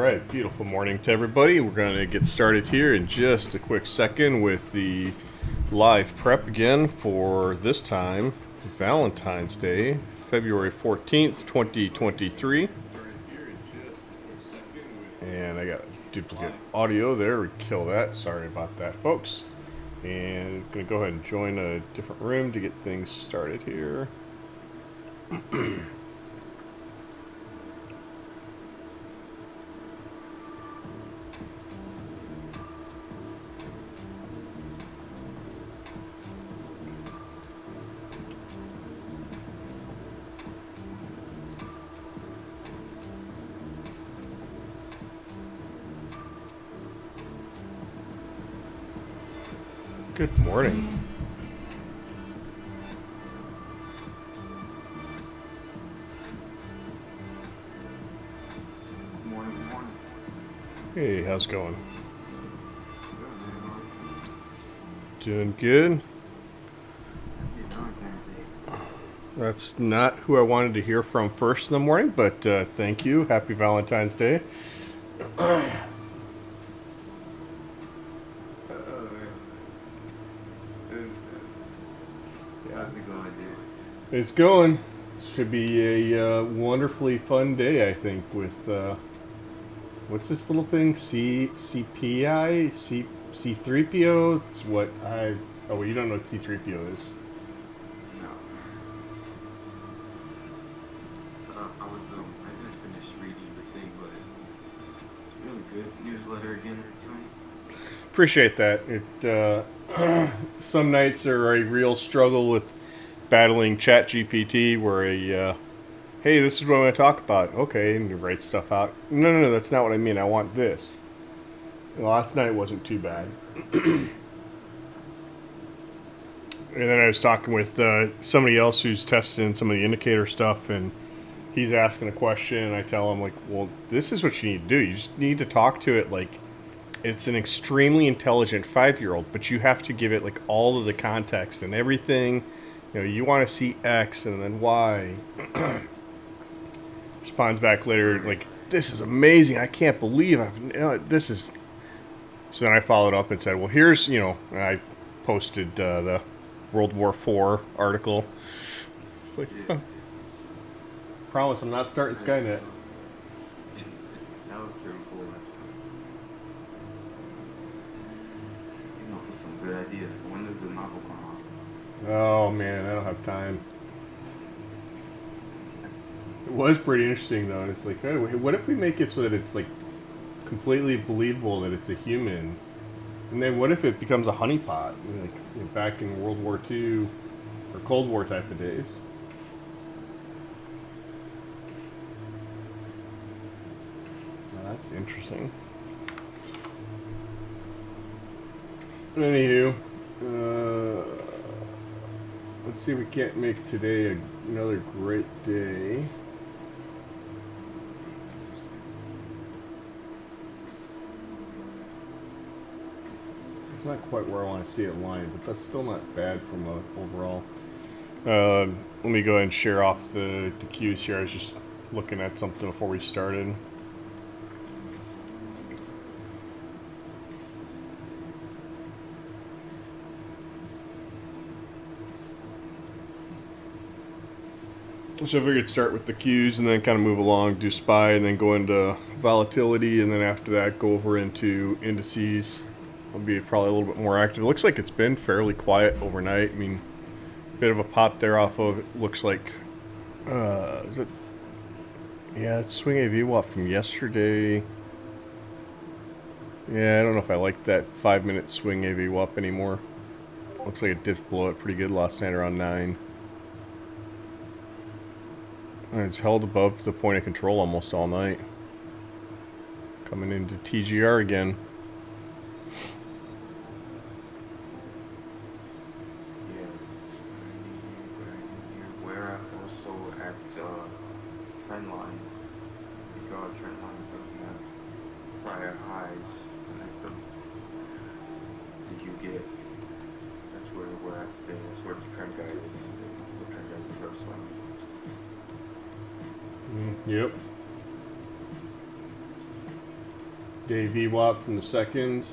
Alright, beautiful morning to everybody. We're going to get started here in just a quick second with the live prep again for this time, Valentine's Day, February 14th, 2023. And I got duplicate audio there, we kill that, sorry about that folks. And I'm going to go ahead and join a different room to get things started here. Good morning. Good morning, good morning. Hey, how's it going? Doing good. That's not who I wanted to hear from first in the morning, but thank you. Happy Valentine's Day. How's it going, dude? It's going. Should be a wonderfully fun day, I think, with what's this little thing? CPI? C3PO? It's what I... Oh, well, you don't know what C3PO is. No. I just finished reading the thing, but it's really good. Newsletter again tonight. Appreciate that. It some nights are a real struggle with battling ChatGPT, where hey, this is what I'm going to talk about. Okay, and you write stuff out. No, that's not what I mean. I want this. Well, last night wasn't too bad. And then I was talking with somebody else who's testing some of the indicator stuff, and he's asking a question, and I tell him, like, well, this is what you need to do. You just need to talk to it like it's an extremely intelligent 5-year-old, but you have to give it, like, all of the context and everything. You know, you want to see X and then Y. Responds back later, like, this is amazing. I can't believe this is... So then I followed up and said, well, here's, I posted the World War IV article. It's like, promise I'm not starting Skynet. That was pretty cool. You know, for some good ideas. When does the novel come out? Oh, man, I don't have time. It was pretty interesting, though. And it's like, oh, what if we make it so that it's, like, completely believable that it's a human? And then what if it becomes a honeypot, like back in World War II or Cold War type of days? Now, that's interesting. Anywho, let's see if we can't make today another great day. It's not quite where I want to see it lying, but that's still not bad from overall. Let me go ahead and share off the cues here. I was just looking at something before we started. So I figured start with the cues and then kind of move along, do SPY, and then go into volatility, and then after that go over into indices. I'll be probably a little bit more active. It looks like it's been fairly quiet overnight. I mean, a bit of a pop there off of, it looks like, is it? Yeah, it's swing AV from yesterday. Yeah, I don't know if I like that 5-minute swing AV anymore. Looks like it did blow it pretty good last night around 9. And it's held above the point of control almost all night. Coming into TGR again. We're also at trend line. We draw a trend line from the prior highs, connect them. Did you get? That's where we're at today. That's where the trend guide is. The trend guide is the first one. Yep. Day VWAP from the second.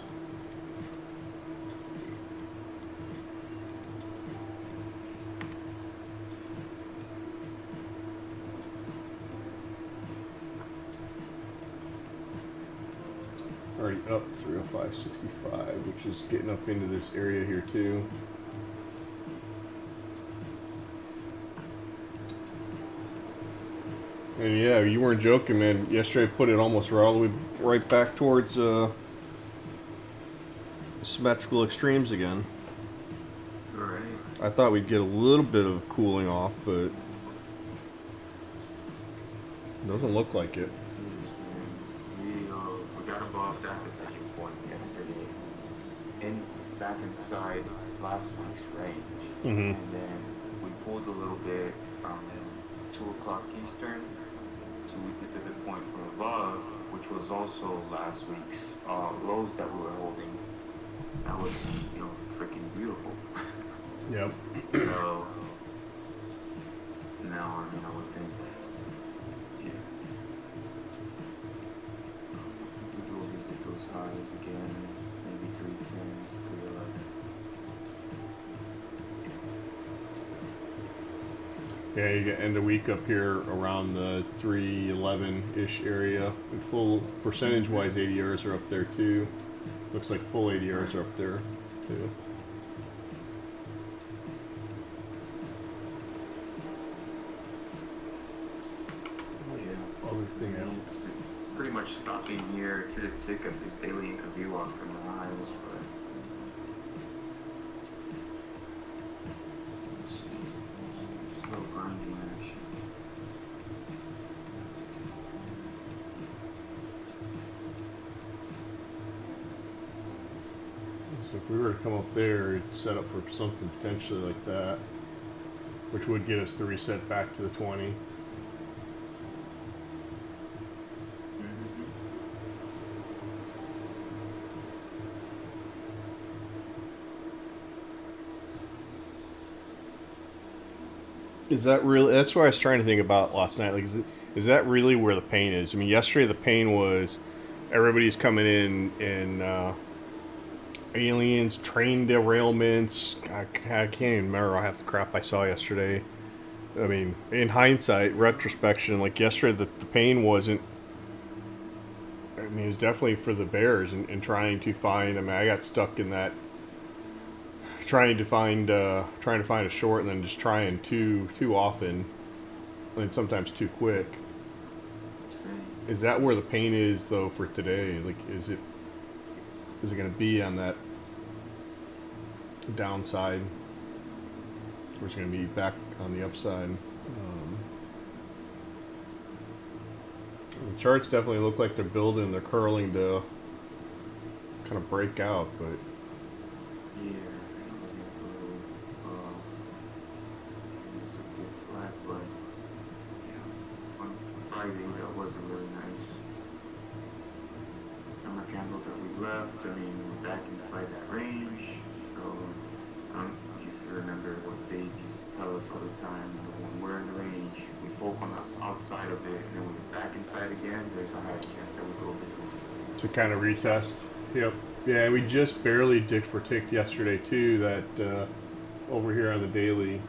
Already up 305.65, which is getting up into this area here too. And yeah, you weren't joking, man. Yesterday I put it almost all the way right back towards symmetrical extremes again. Right. I thought we'd get a little bit of cooling off, but it doesn't look like it. We got above that decision point yesterday, back inside last week's range, Mm-hmm. and then we pulled a little bit from 2 o'clock Eastern to we get to the point from above, which was also last week's lows that we were holding. That was, freaking beautiful. Yep. So now, I would think, yeah, we will visit those highs again, maybe 310s, 311. Yeah, you get end of week up here around the 311-ish area. And full percentage-wise, ADRs are up there too. Looks like full ADRs are up there too. Yeah. Other thing I out. mean, it's pretty much stopping here to the tick of this daily income view off from the highs, but slow grinding action. So if we were to come up there, it's set up for something potentially like that, which would get us the reset back to the 20. Is that really? That's what I was trying to think about last night. Like, is that really where the pain is? I mean, yesterday the pain was everybody's coming in and aliens, train derailments. I can't even remember half the crap I saw yesterday. I mean, in hindsight, retrospection, like yesterday, the pain wasn't. I mean, it was definitely for the Bears and trying to find. I mean, I got stuck in that. Trying to find a short and then just trying too often, and sometimes too quick. Is that where the pain is though for today? Like, is it going to be on that downside, or is it going to be back on the upside? The charts definitely look like they're building, they're curling to kind of break out, but Yeah. It's a bit flat, but yeah, on Friday that wasn't really nice. Hammer candle that we left, I mean, we're back inside that range. So, I don't know if you remember what they used to tell us all the time. When we're in the range, we poke on the outside of it, and then when we're back inside again, there's a high chance that we go business. to kind of retest. Yep. Yeah, we just barely dicked for ticked yesterday too. That over here on the daily.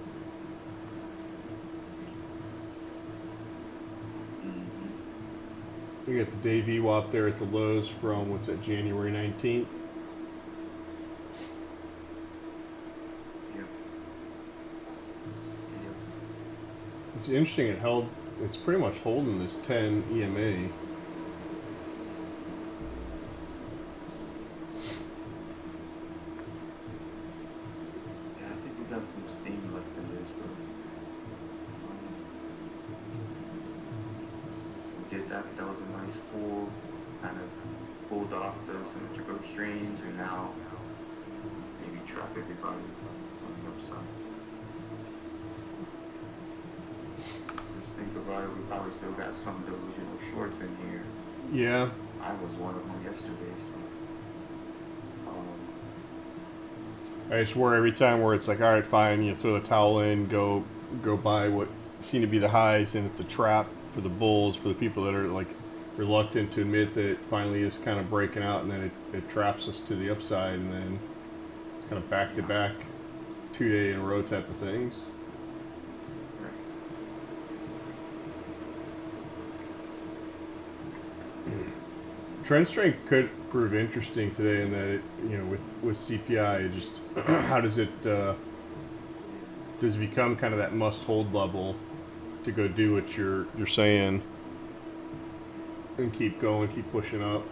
We got the day VWAP there at the lows from what's that, January 19th. Yep. Yep. It's interesting. It held. It's pretty much holding this 10 EMA. Yeah, I think we got some steam left in this, but we did that. That was a nice pull, kind of pulled off the symmetrical extremes, and now maybe trap everybody on the upside. Just think about it, we probably still got some delusional shorts in here. Yeah. I was one of them yesterday, so. I swear every time where it's like, all right, fine, you throw the towel in, go buy what seem to be the highs, and it's a trap for the bulls, for the people that are like reluctant to admit that it finally is kind of breaking out, and then it traps us to the upside, and then it's kind of back to back 2 day in a row type of things. Trend strength could prove interesting today in that it, with CPI, it just how does it become kind of that must hold level to go do what you're saying and keep going, keep pushing up.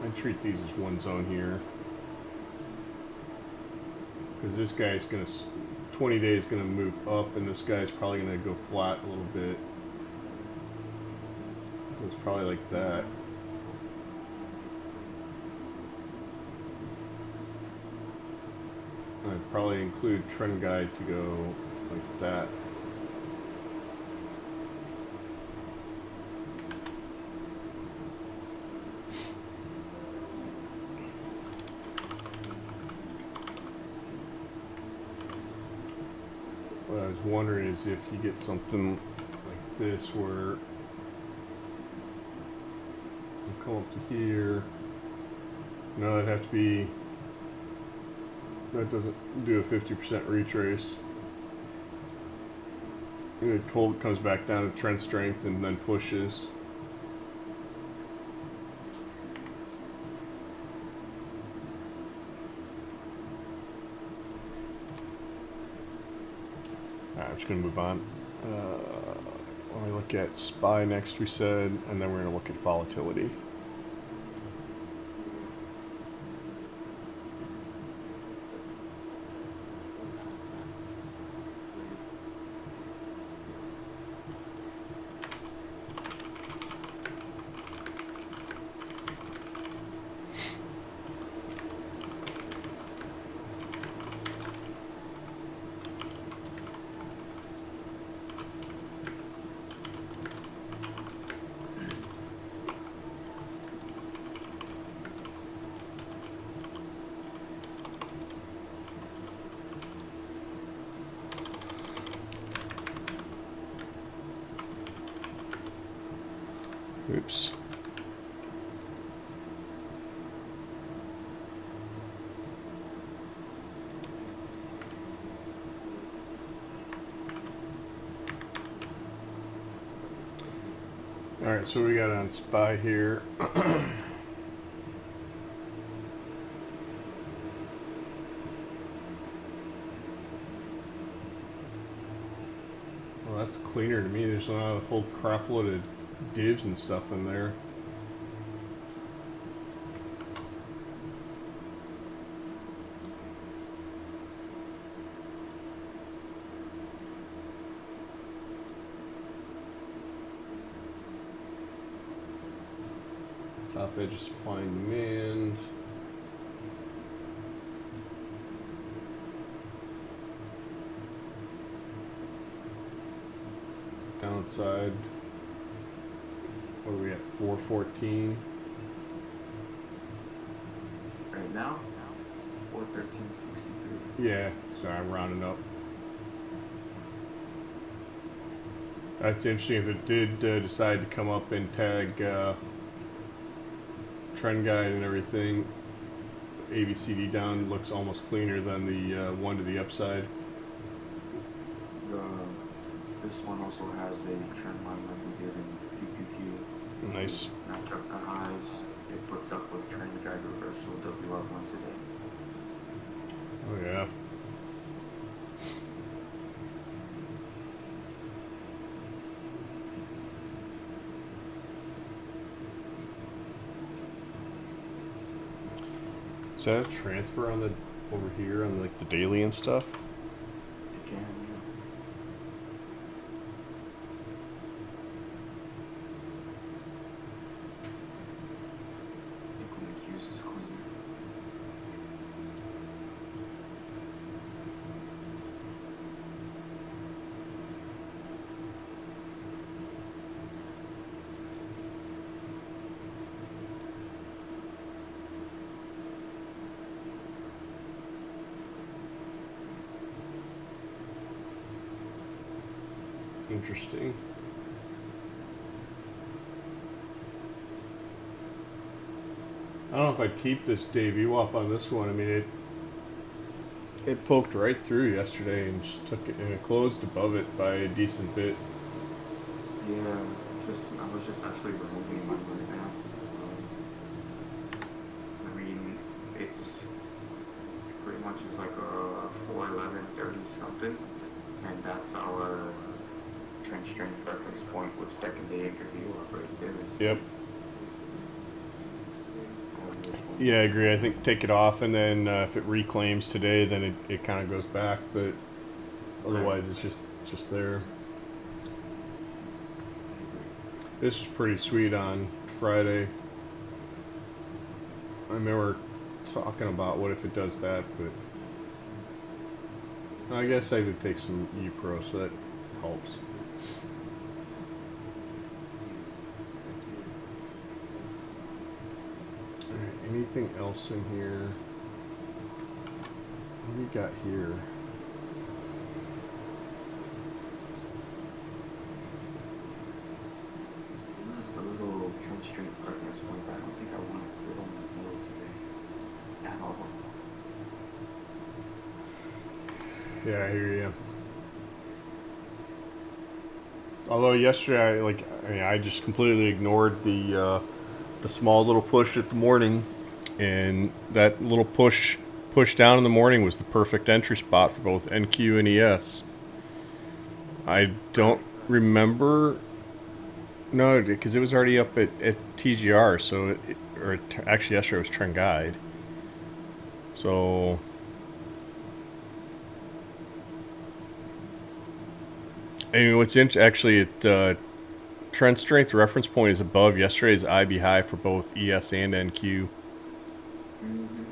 I treat these as one zone here because this guy's gonna 20 days gonna move up, and this guy's probably gonna go flat a little bit. It's probably like that. I'd probably include trend guide to go like that. What I was wondering is if you get something like this where you come up to here. No, it'd have to be. That doesn't do a 50% retrace. It comes back down to trend strength and then pushes. Alright, I'm just going to move on. When we look at SPY next, we said, and then we're going to look at volatility. Oops. All right, so we got on SPY here. Well, that's cleaner to me. There's not a whole crap load of divs and stuff in there. Top edge is supply and demand. Downside. What are we at? 414. Right now, 413.63. Yeah, so I'm rounding up. That's interesting. If it did decide to come up and tag trend guide and everything, ABCD down looks almost cleaner than the one to the upside. This one also has a trend line like we did in PPQ. Nice. Match up the highs. It puts up with trend guide reversal WR1 today. Oh yeah. Is that a transfer on the over here on like the daily and stuff? It can, yeah. I think when the Q's is clean. Interesting. I don't know if I'd keep this Dave Ewop on this one. I mean, it poked right through yesterday and just took it, and it closed above it by a decent bit. Yeah, I was just actually removing mine right now. I mean, it's pretty much is like a 411.30 something, and that's our trench strength reference point with second day interview right there. So Yep. Yeah, I agree. I think take it off, and then if it reclaims today, then it kind of goes back. But otherwise, it's just there. This is pretty sweet on Friday. I remember talking about what if it does that, but I guess I did take some E-Pro, so that helps. Alright, anything else in here? What do we got here? Just a little trench strength reference point, but I don't think I want to put on the middle today at all. Yeah, I hear you. Although yesterday, I just completely ignored the small little push at the morning, and that little push down in the morning was the perfect entry spot for both NQ and ES. I don't remember. No, because it was already up at TGR, so actually yesterday was trend guide. So I mean, what's actually at trend strength reference point is above yesterday's IB high for both ES and NQ. Mm-hmm.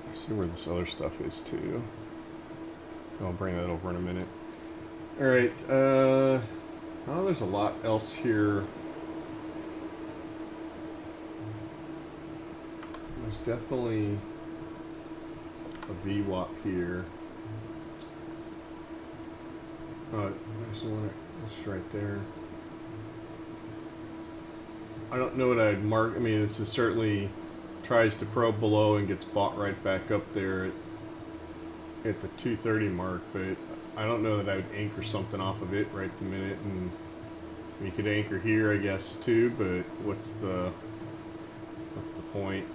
Let's see where this other stuff is too. I'll bring that over in a minute. All right. Oh, there's a lot else here. There's definitely a VWAP here. Oh, there's one that's right there. I don't know what I'd mark. I mean, this is certainly tries to probe below and gets bought right back up there at the 230 mark, but I don't know that I would anchor something off of it right the minute. And you could anchor here, I guess, too, but what's the point?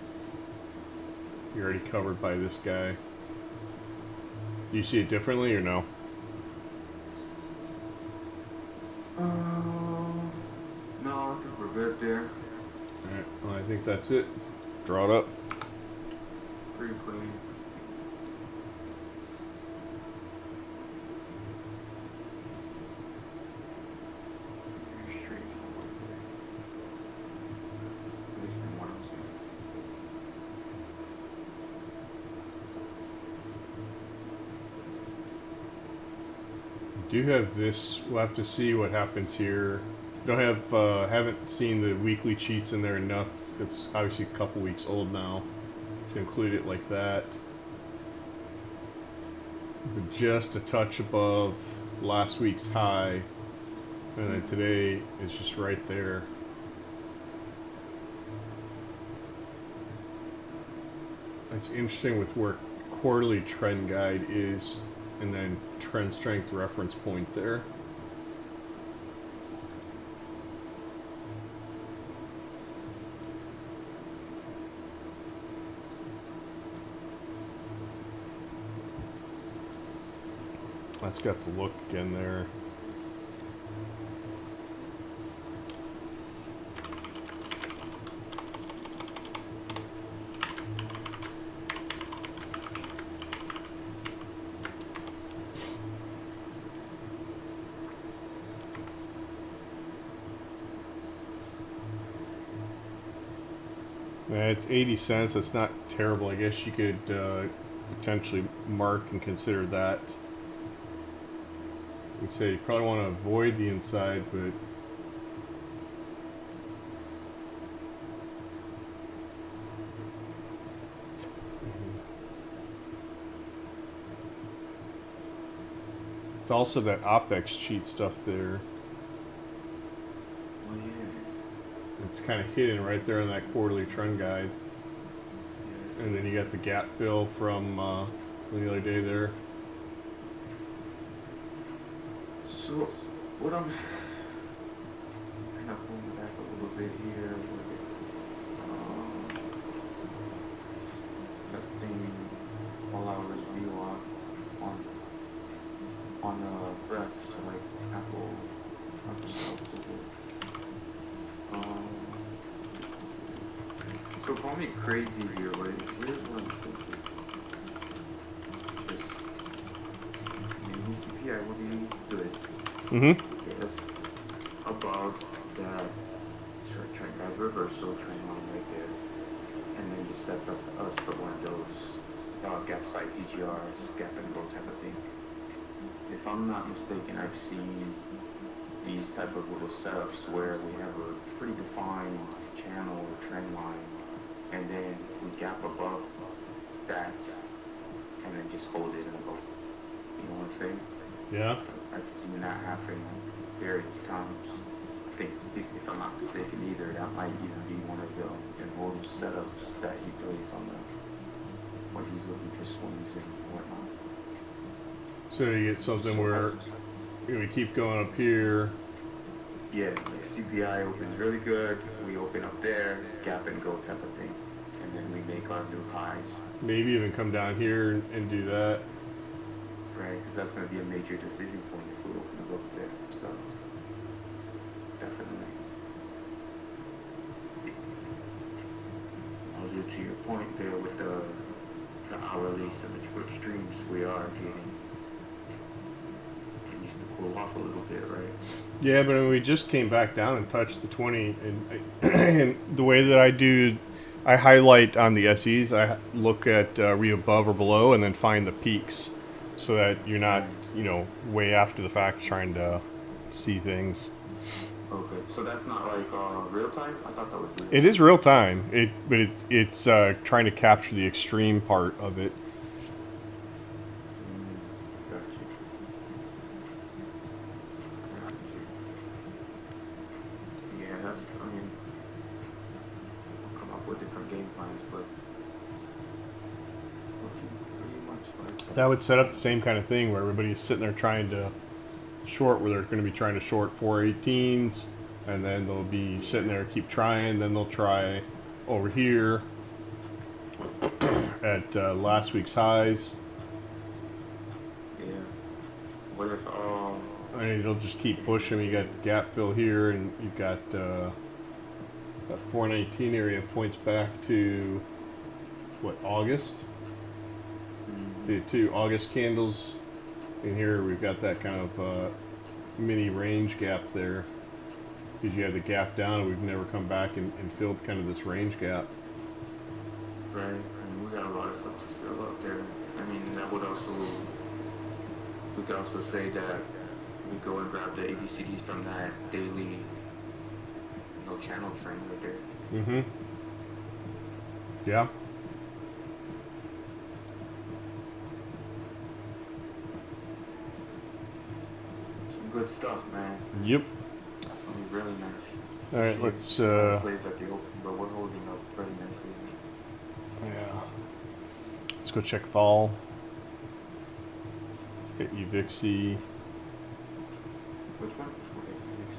You're already covered by this guy. Do you see it differently or no? No, I think we're good there. Alright, well, I think that's it. Draw it up. Pretty clean. Very straightforward today. At least from what I'm seeing. Do have this. We'll have to see what happens here. Don't have haven't seen the weekly cheats in there enough. It's obviously a couple weeks old now to include it like that. But just a touch above last week's high, and then today is just right there. It's interesting with where quarterly trend guide is, and then trend strength reference point there. That's got the look again there. Yeah, it's 80 cents. That's not terrible. I guess you could potentially mark and consider that. You say you probably want to avoid the inside, but it's also that OPEX cheat stuff there. It's kind of hidden right there on that quarterly trend guide. Yes. And then you got the gap fill from the other day there. So, what I'm kind of pulling back a little bit here with testing all hours view on breath, so like Apple stuff to do. So call me crazy here, but here's what I'm thinking. Just, I mean, CPI would be good. Mm-hmm. Yes, above that short trend guide reversal trend line right there, and then just sets up us for one of those gap side TGRs, gap and go type of thing. If I'm not mistaken, I've seen these type of little setups where we have a pretty defined channel or trend line, and then we gap above that, and then just hold it and go. You know what I'm saying? Yeah. I've seen that happen various times. I think, if I'm not mistaken either, that might even be one of the modal setups that he plays on the when he's looking for swings and whatnot. So you get something where we keep going up here. Yeah, like CPI opens really good, we open up there, gap and go type of thing, and then we make our new highs. Maybe even come down here and do that. Right, because that's going to be a major decision point if we open it up there. So, definitely. Also, to your point there with the hourly symmetrical extremes, we are getting. It needs to cool off a little bit, right? Yeah, but I mean, we just came back down and touched the 20, and the way that I do, I highlight on the SEs. I look at are we above or below, and then find the peaks, so that you're not, way after the fact trying to see things. Okay, so that's not like real time? I thought that was real. It is real time. It's trying to capture the extreme part of it. Got you. Got you. Yeah, I mean, we'll come up with different game plans, but looking pretty much like That would set up the same kind of thing where everybody's sitting there trying to short, where they're going to be trying to short 418s, and then they'll be sitting there keep trying. Then they'll try over here at last week's highs. yeah. What if And it'll just keep pushing. You got gap fill here, and you've got that 419 area points back to what, August? The 2 August candles in here. We've got that kind of mini range gap there, because you had the gap down, and we've never come back and filled kind of this range gap. right? I mean, we got a lot of stuff to fill up there. I mean, that would also we could also say that we go and grab the ABCDs from that daily channel trend right there. Mm-hmm. Yeah. Some good stuff, man. Yep. I mean, really nice. All right, let's. Plays at the open, but we're holding up pretty nicely. Yeah. Let's go check fall. Hit UVXY. Which one? Okay, next.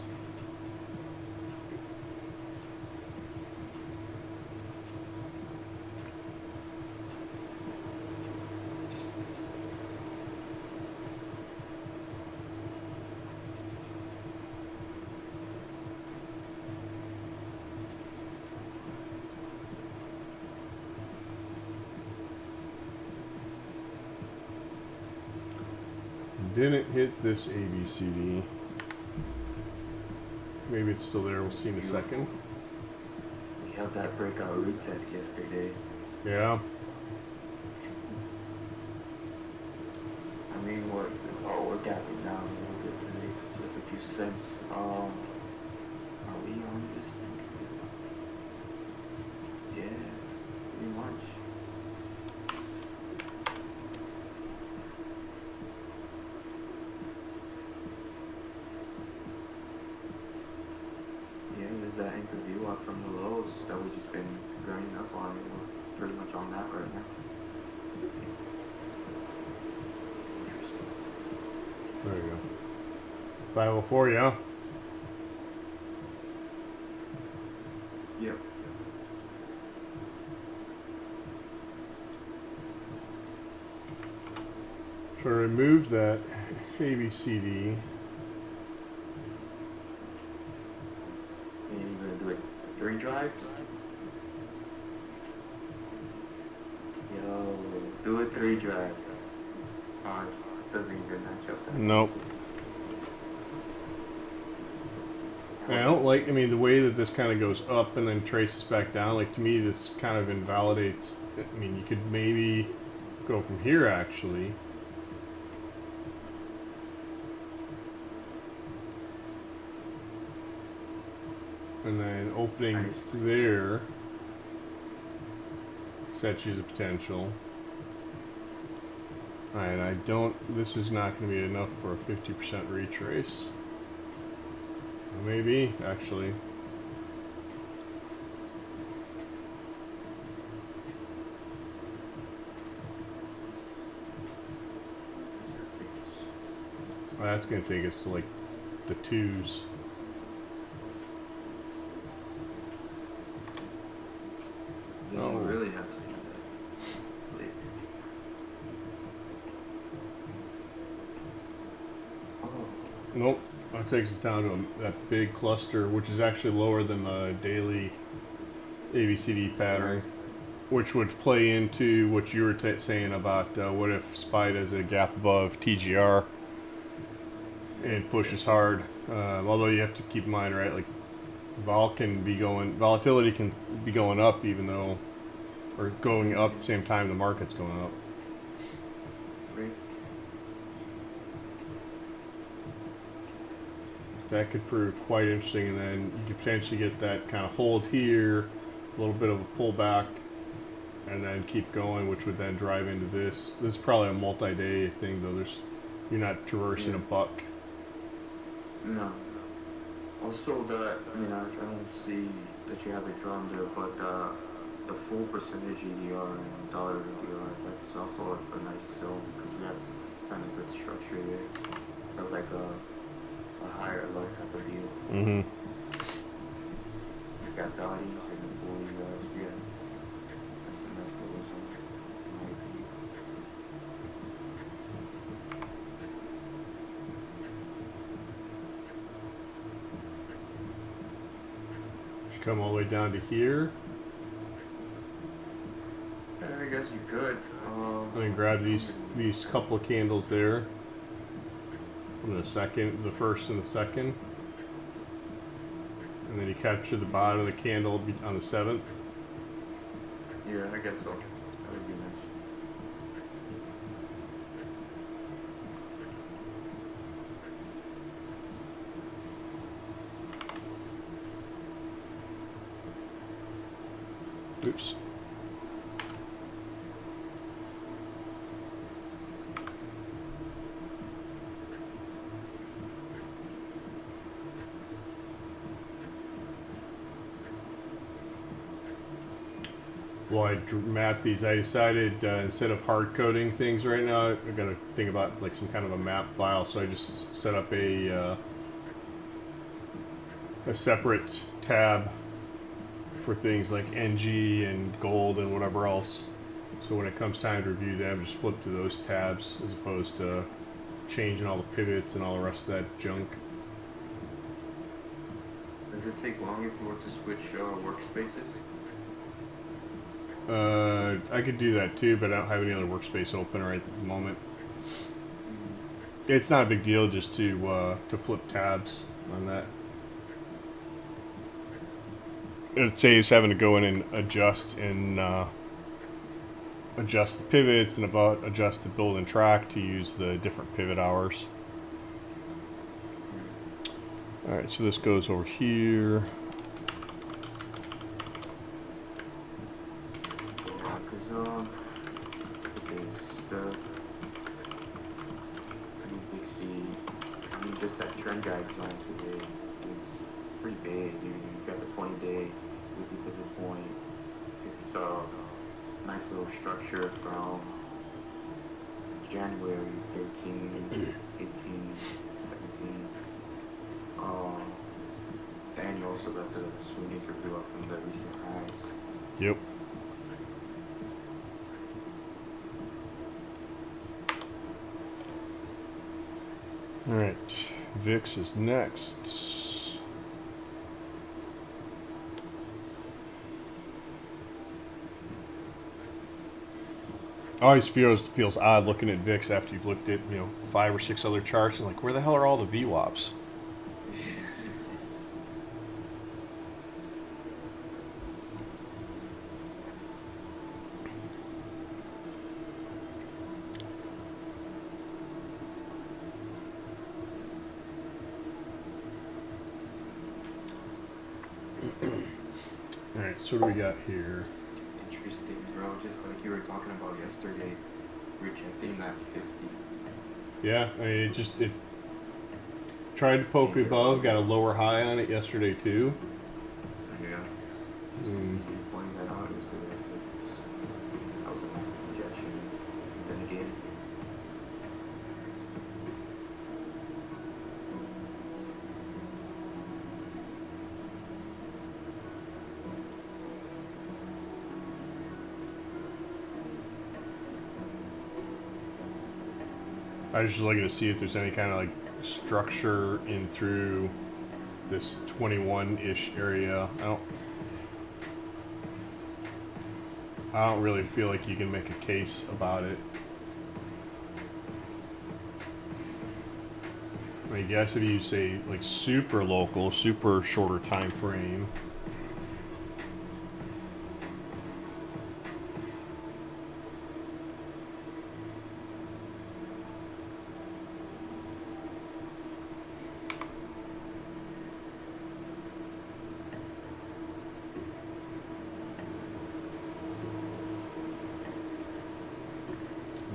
Didn't hit this ABCD. Maybe it's still there. We'll see in a second. We held that breakout retest yesterday. Yeah. I mean, we're gapping down a little bit today, so just a few cents. Are we on this thing? Yeah, pretty much. Yeah, there's that interview up from the lows that we've just been grinding up on. We're pretty much on that right now. Interesting. There you go. 504, yeah. Yep. So remove that ABCD. And you're gonna do it 3 drives? Yo, do it 3 drives. Oh, it doesn't even match up that. Nope. I don't like, I mean, the way that this kind of goes up and then traces back down, like to me this kind of invalidates, I mean, you could maybe go from here actually. And then opening there sets you the potential. Alright, I don't, this is not going to be enough for a 50% retrace. Maybe, actually. Well, that's going to take us to like the 2s. You Oh. don't really have to do that. Wait. Oh. Nope. That takes us down to that big cluster, which is actually lower than the daily ABCD pattern, which would play into what you were saying about what if SPY does a gap above TGR and pushes hard. Although you have to keep in mind, right, like volatility can be going up even though, or going up at the same time the market's going up. Right. That could prove quite interesting, and then you could potentially get that kind of hold here, a little bit of a pullback, and then keep going, which would then drive into this. This is probably a multi-day thing, though. You're not traversing a buck. No. Also, I don't see that you have it drawn there, but the full percentage EDR and dollar EDR, that's also a nice zone because we have kind of good structure there. Of like a higher low type of deal. Mm-hmm. You got dotties and the full EDRs, yeah. That's a nice little zone, in my opinion. Should come all the way down to here. Yeah, I guess you could. And then grab these couple of candles there. From the first and the second. And then you capture the bottom of the candle on the 7th. Yeah, I guess so. That would be nice. Oops. Well, I mapped these. I decided instead of hard coding things right now, I'm gonna think about like some kind of a map file. So I just set up a separate tab for things like NG and gold and whatever else. So when it comes time to review them, just flip to those tabs as opposed to changing all the pivots and all the rest of that junk. Does it take long if you were to switch workspaces? I could do that too, but I don't have any other workspace open right at the moment. It's not a big deal just to flip tabs on that. It saves having to go in and adjust adjust the pivots and adjust the build and track to use the different pivot hours. All right, so this goes over here. UVXY, I mean, just that trend guide zone today is pretty big. You got the 20-day with the pivot point. It's a nice little structure from January 13, 18, 17. And you also got the swinging review up from the recent highs. Yep. All right, VIX is next. Always feels odd looking at VIX after you've looked at 5 or 6 other charts and like, where the hell are all the VWAPs? All right, so what do we got here? Interesting, bro. Just like you were talking about yesterday, rejecting that 50. Yeah, I mean, it tried to poke above, got a lower high on it yesterday too. Yeah. You pointed that out yesterday. So that was a nice rejection. Then again. I was just looking to see if there's any kind of like structure in through this 21-ish area. I don't really feel like you can make a case about it. I guess if you say like super local, super shorter time frame.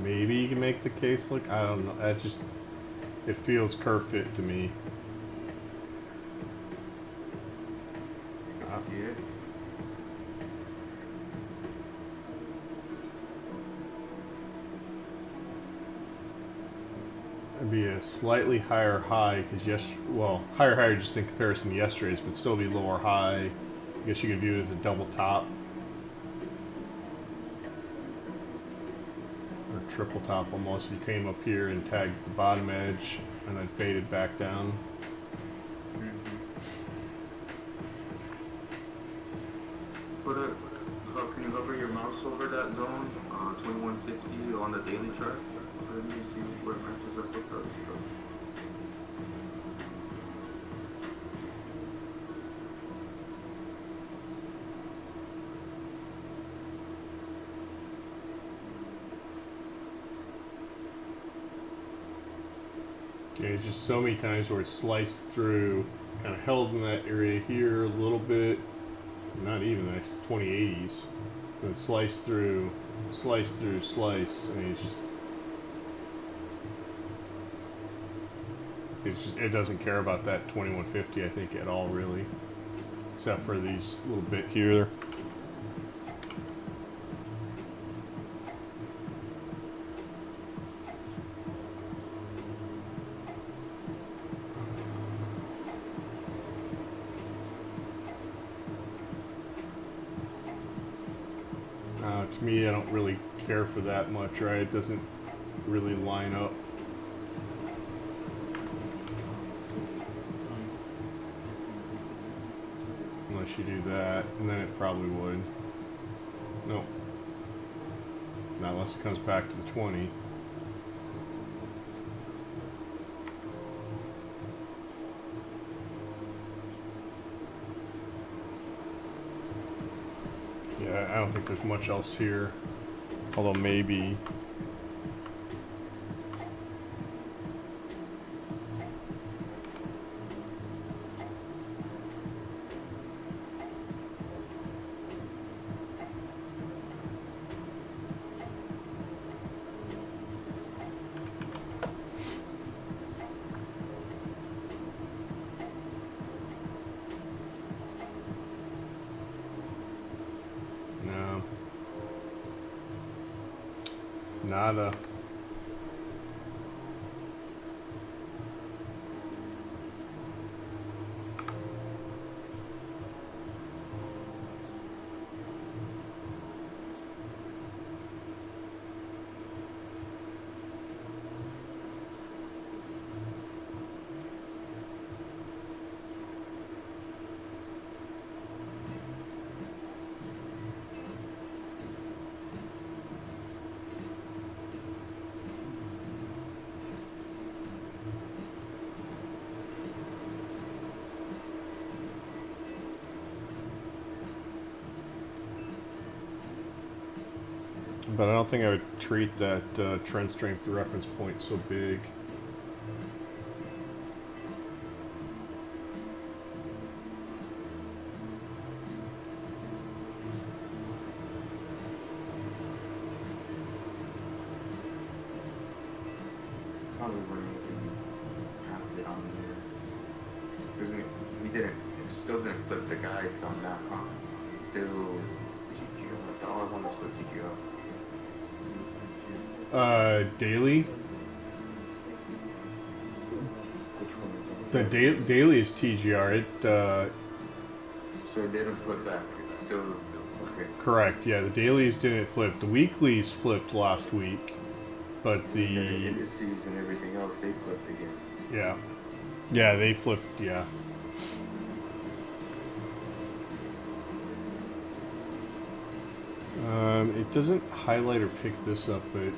Maybe you can make the case look. I don't know. It feels curve fit to me. See it? It'd be a slightly higher high because higher just in comparison to yesterday's, but still be lower high. I guess you could view it as a double top. Triple top almost. You came up here and tagged the bottom edge and then faded back down. Can you hover your mouse over that zone, 2150 on the daily chart? Let me see where it matches up with those stuff. Okay, just so many times where it's sliced through, kind of held in that area here a little bit, not even, that's 2080s, then slice through, slice through, slice. I mean, it doesn't care about that 2150, I think, at all, really, except for these little bit here. To me, I don't really care for that much, right? It doesn't really line up. Unless you do that, and then it probably would. Nope. Not unless it comes back to the 20. Yeah, I don't think there's much else here. Although maybe. Nada. But I don't think I would treat that trend strength reference point so big. Probably wouldn't even have it on there. Because we didn't, still didn't flip the guides on that, huh? It's still GGO. All I want is flip GGO. Daily. Which one is The it? daily is TGR. It So it didn't flip back. It's still okay. correct. Yeah, the dailies didn't flip. The weeklies flipped last week, but The the indices and everything else, they flipped again. yeah they flipped. Yeah. It doesn't highlight or pick this up, but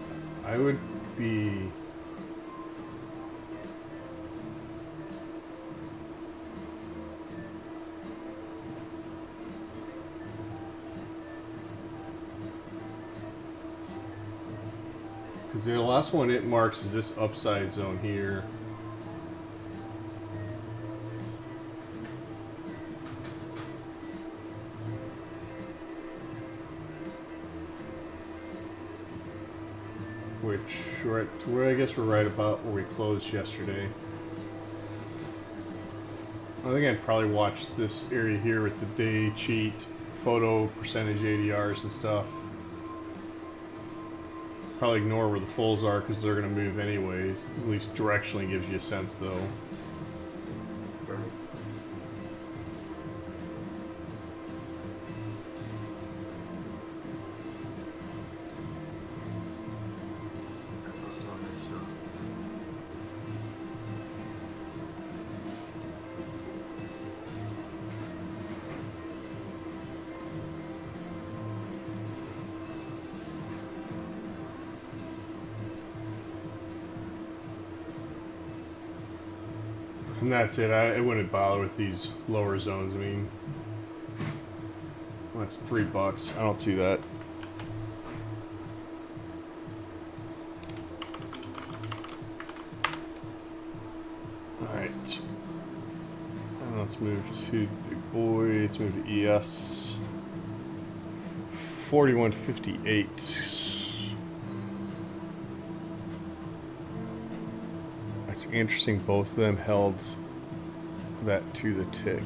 I would be. Because the last one it marks is this upside zone here. Which, I guess we're right about where we closed yesterday. I think I'd probably watch this area here with the day cheat, photo, percentage ADRs and stuff. Probably ignore where the fulls are because they're going to move anyways. At least directionally gives you a sense though. Right. That's what's on there, so. And that's it. I wouldn't bother with these lower zones. I mean, that's $3. I don't see that. Alright. And let's move to Big Boy. Let's move to ES. 4158. It's interesting, both of them held that to the tick.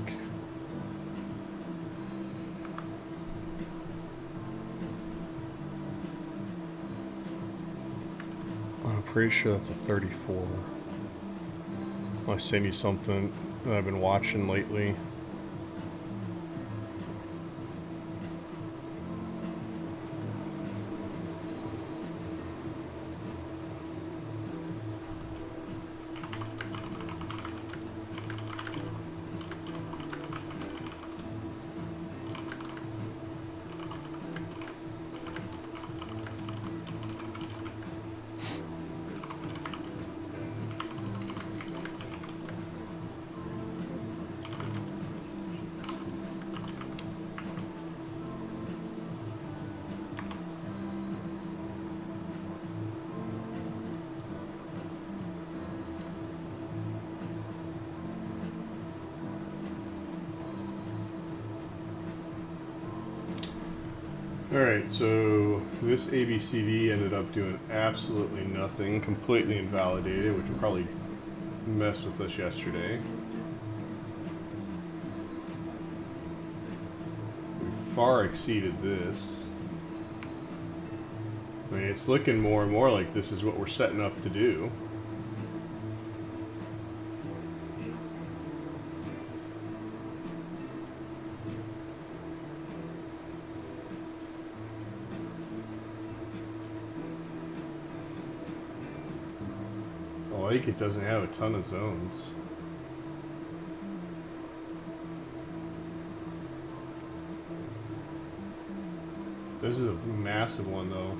I'm pretty sure that's a 34. I want to send you something that I've been watching lately. Alright, so this ABCD ended up doing absolutely nothing, completely invalidated, which probably messed with us yesterday. We far exceeded this. I mean, it's looking more and more like this is what we're setting up to do. I like it doesn't have a ton of zones. This is a massive one though.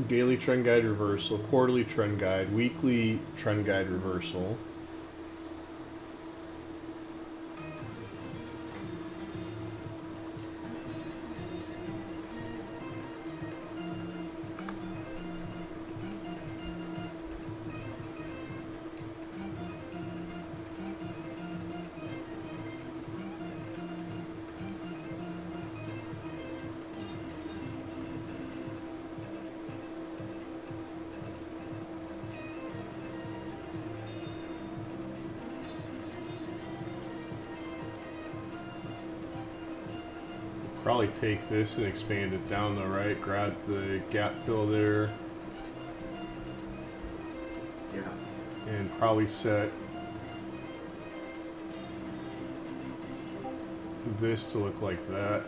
Daily trend guide reversal, quarterly trend guide, weekly trend guide reversal. Probably take this and expand it down the right, grab the gap fill there, Yeah. and probably set this to look like that.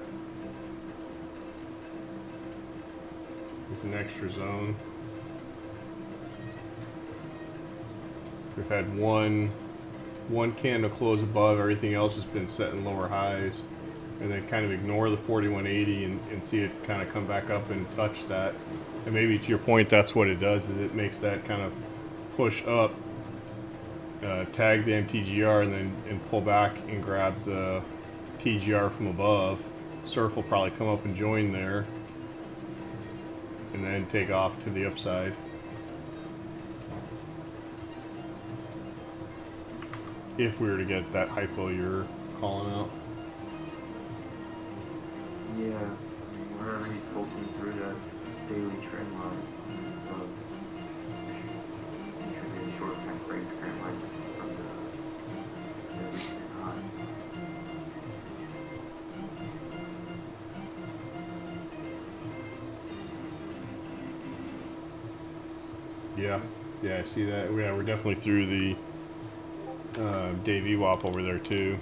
It's an extra zone. We've had one candle close above, everything else has been set in lower highs. And then kind of ignore the 4180 and see it kind of come back up and touch that. And maybe to your point, that's what it does, is it makes that kind of push up, tag the MTGR, and pull back and grab the TGR from above. Surf will probably come up and join there, and then take off to the upside. If we were to get that hypo you're calling out. Yeah, I mean, we're already poking through that daily trend line. Usually short time frame trend line from the recent highs. Yeah, I see that. Yeah, we're definitely through the Dave EWAP over there too.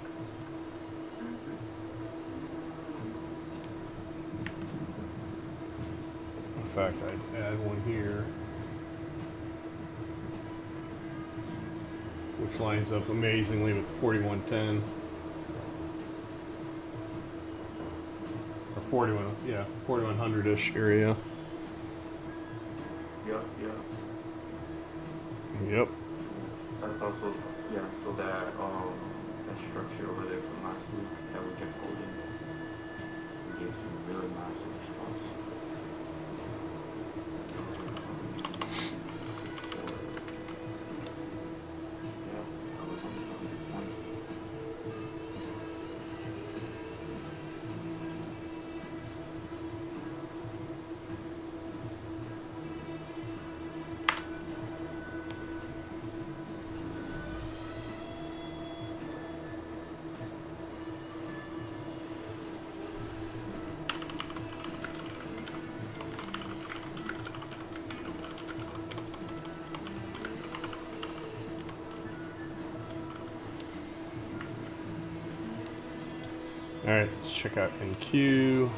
In fact, I'd add one here, which lines up amazingly with the 4110. Or 41, yeah, 4100-ish area. Yep. Yep. That's also, yeah, so that structure over there from last week that we kept holding, we gave some really massive response. Yeah, that was on the point. Alright, let's check out NQ.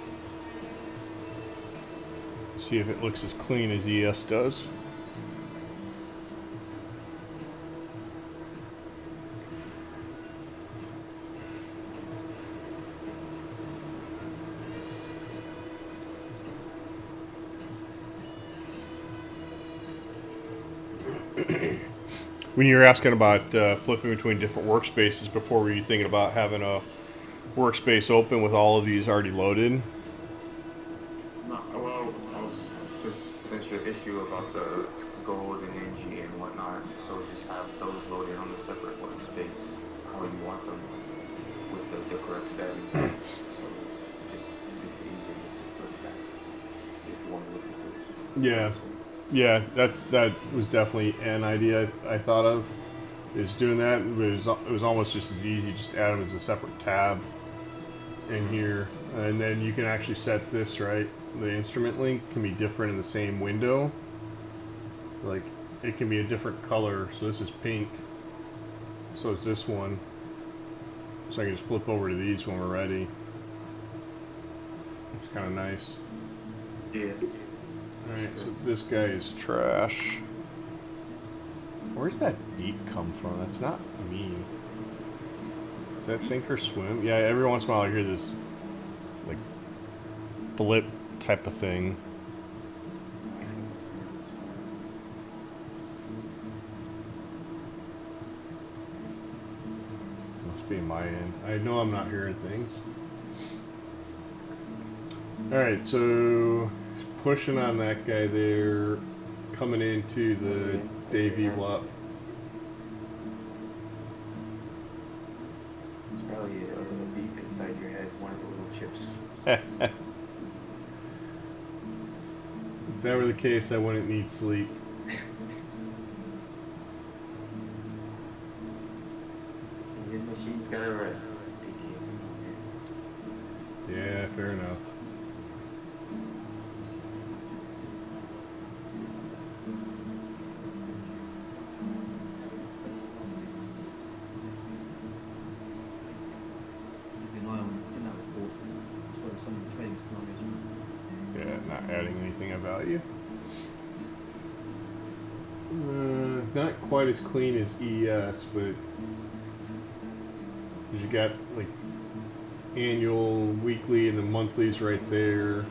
See if it looks as clean as ES does. When you were asking about flipping between different workspaces before, were you thinking about having a workspace open with all of these already loaded? No, well, I was just, since your issue about the gold and NG and whatnot, so just have those loaded on a separate workspace, how you want them, with the correct settings. So just makes it easier just to flip that if you want to look at it. Yeah, that was definitely an idea I thought of, is doing that. It was almost just as easy, just add them as a separate tab in here. And then you can actually set this, right? The instrument link can be different in the same window. Like, it can be a different color. So this is pink. So it's this one. So I can just flip over to these when we're ready. It's kind of nice. Yeah. Alright, so this guy is trash. Where's that beep come from? That's not me. Is that Thinkorswim? Yeah, every once in a while I hear this, like, blip type of thing. Must be my end. I know I'm not hearing things. Alright, so pushing on that guy there, coming into the Davy Wop. It's probably a little deep inside your head. It's one of the little chips. If that were the case, I wouldn't need sleep. Your machine's gotta rest. Yeah, fair enough. Yeah, not adding anything of value. Not quite as clean as ES, but you got like annual, weekly, and the monthlies right there.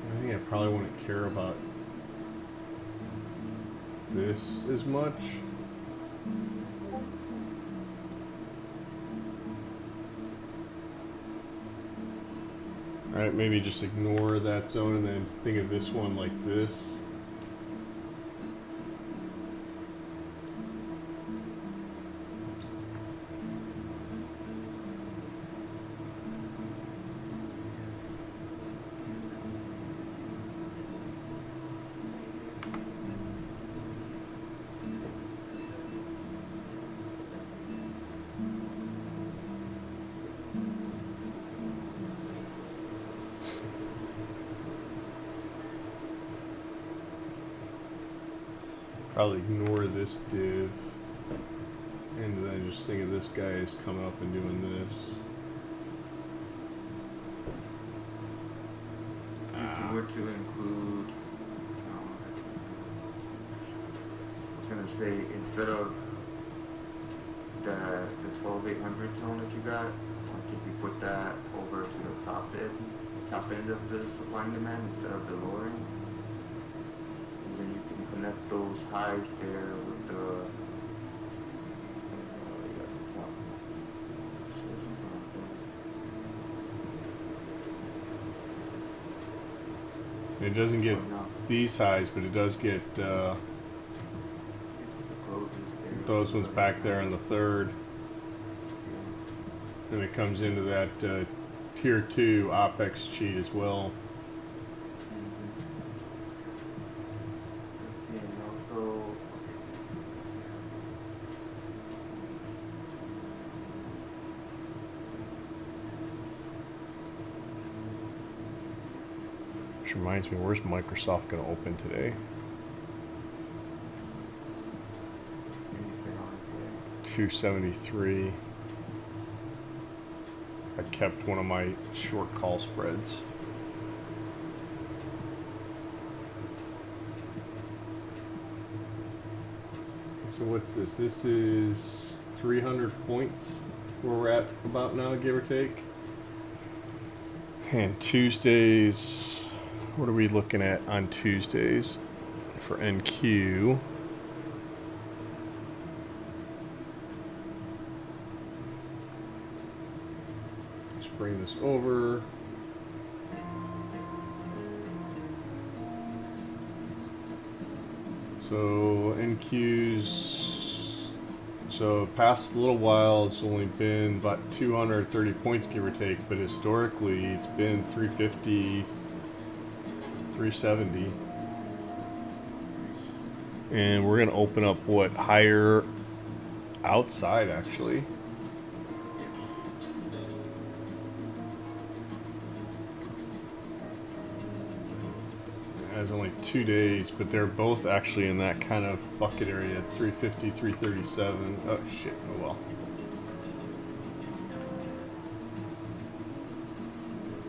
I think I probably wouldn't care about this as much. Alright, maybe just ignore that zone and then think of this one like this. Probably ignore this div and then just think of this guy as coming up and doing this. If you were to include, I was gonna say, instead of the 12800 zone that you got, like if you put that over to the top end of the supply and demand instead of the lower end, and then you can connect those highs there with the top. It doesn't get these highs, but it does get those ones back there on the third. And it comes into that tier 2 OPEX cheat as well. Which reminds me, where's Microsoft going to open today? 273. I kept one of my short call spreads. So what's this? This is 300 points where we're at about now, give or take. And Tuesdays, what are we looking at on Tuesdays for NQ? Let's bring this over. So NQ's, so past little while it's only been about 230 points, give or take, but historically it's been 350, 370. And we're gonna open up what, higher outside actually. Yeah, It's only 2 days, but they're both actually in that kind of bucket area, 350, 337. Oh shit, oh well.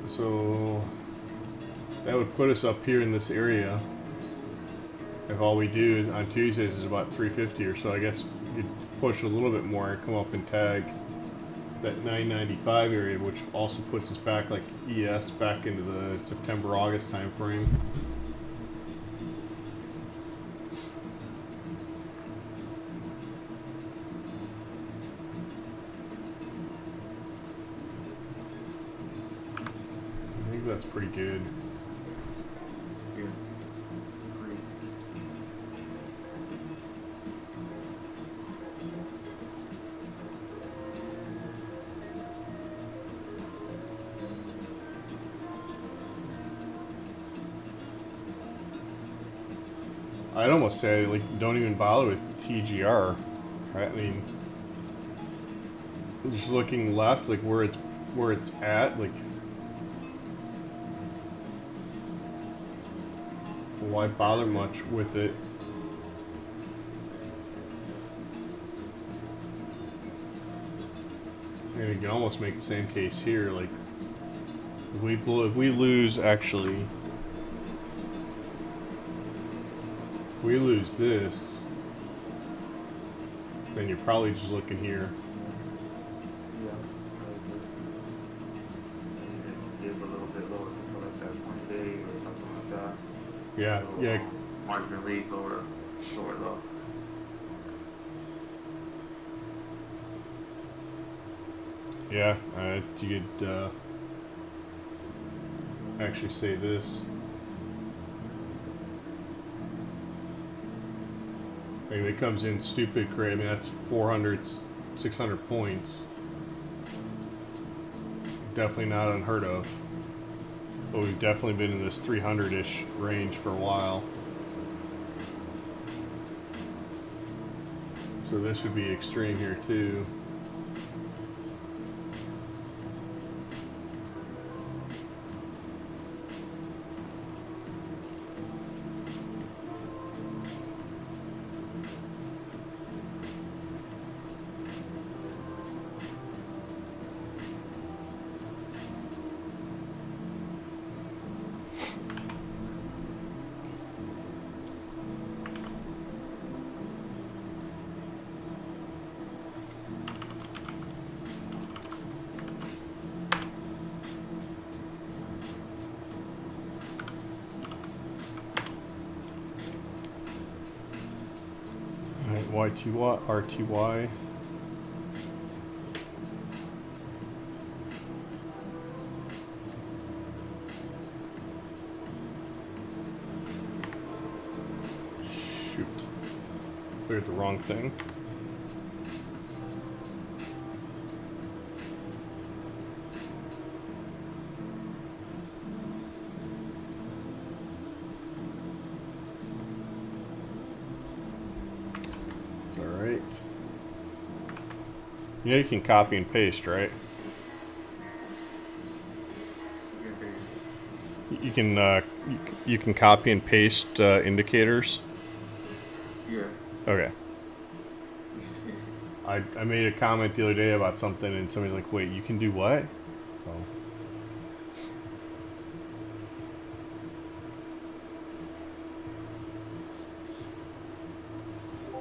So that would put us up here in this area. If all we do on Tuesdays is about 350 or so, I guess you'd push a little bit more and come up and tag that 995 area, which also puts us back like ES back into the September-August time frame. I think that's pretty good. Yeah. Great. I'd almost say like don't even bother with TGR, right? I mean, just looking left, like where it's at, like why bother much with it? And you can almost make the same case here. Like if we lose actually. If we lose this, then you're probably just looking here. Yeah. Give a little bit lower for like that 1 day or something like that. Yeah, So, yeah. Marginally lower low. Yeah, you could actually say this. Maybe it comes in stupid crazy. I mean, that's 400, 600 points. Definitely not unheard of. But we've definitely been in this 300-ish range for a while. So this would be extreme here too. YTY, RTY. Shoot. Cleared the wrong thing. Alright. You know you can copy and paste, right? You can copy and paste indicators. Yeah. Okay. I made a comment the other day about something and somebody's like, wait, you can do what? So.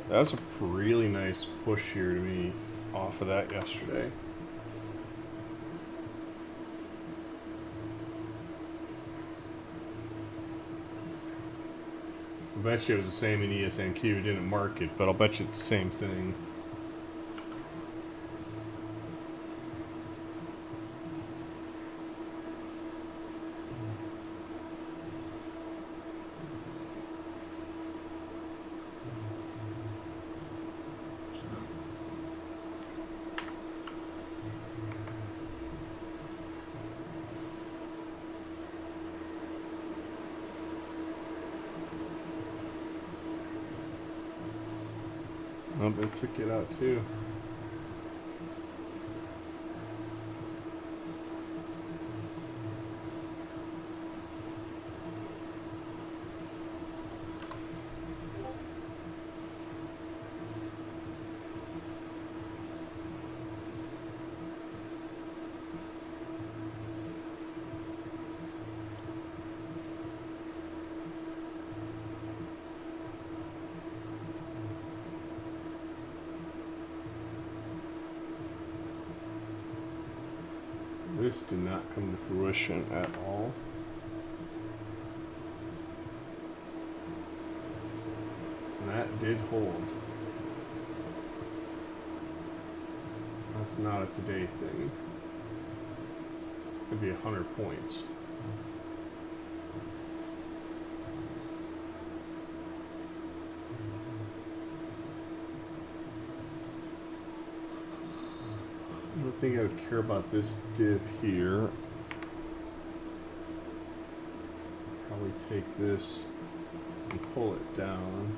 That was a really nice push here to me off of that yesterday. I bet you it was the same in ESNQ. It didn't mark it, but I'll bet you it's the same thing. Oh, they took it out too. This did not come to fruition at all. And that did hold. That's not a today thing. It'd be 100 points. I don't think I would care about this div here. Probably take this and pull it down.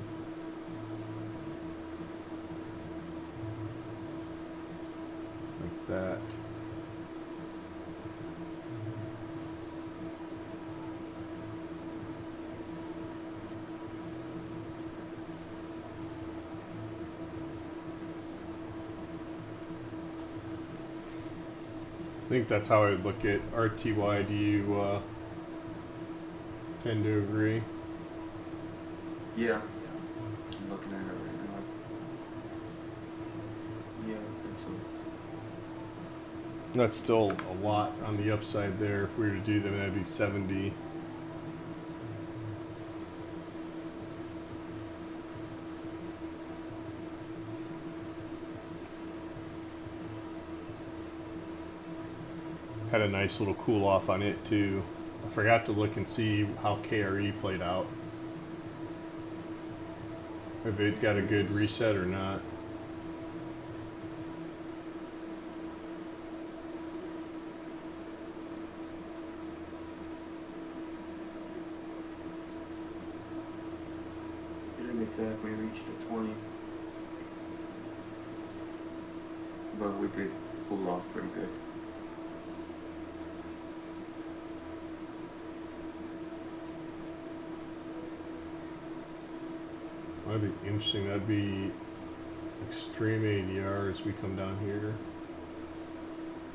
Like that. I think that's how I would look at RTY. Do you tend to agree? Yeah. I'm looking at it right now. Yeah, I think so. That's still a lot on the upside there. If we were to do them, that'd be 70. Had a nice little cool off on it too. I forgot to look and see how KRE played out. If it got a good reset or not. Didn't exactly reach the 20. But we could pull off pretty good. That'd be interesting. That'd be extreme ADR as we come down here.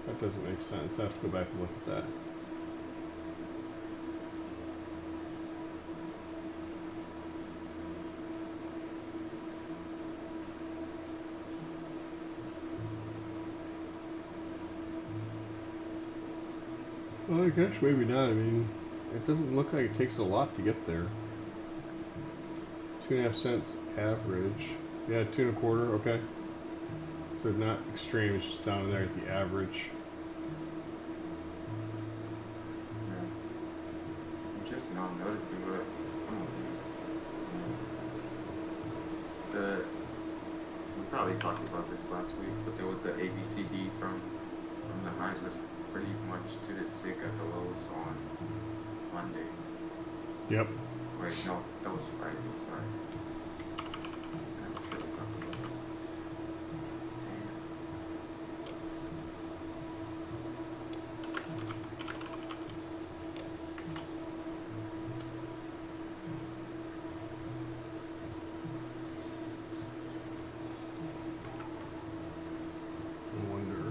That doesn't make sense. I have to go back and look at that. Well, I guess maybe not. I mean, it doesn't look like it takes a lot to get there. 2.5 cents average. Yeah, 2 1/4. Okay. So not extreme. It's just down there at the average. Yeah. I'm just not noticing, but we probably talked about this last week, but there was the ABCD from the highs was pretty much to the tick at the lows on Monday. Yep. Wait, no, that was Friday, sorry. I should have talked about it. I wonder.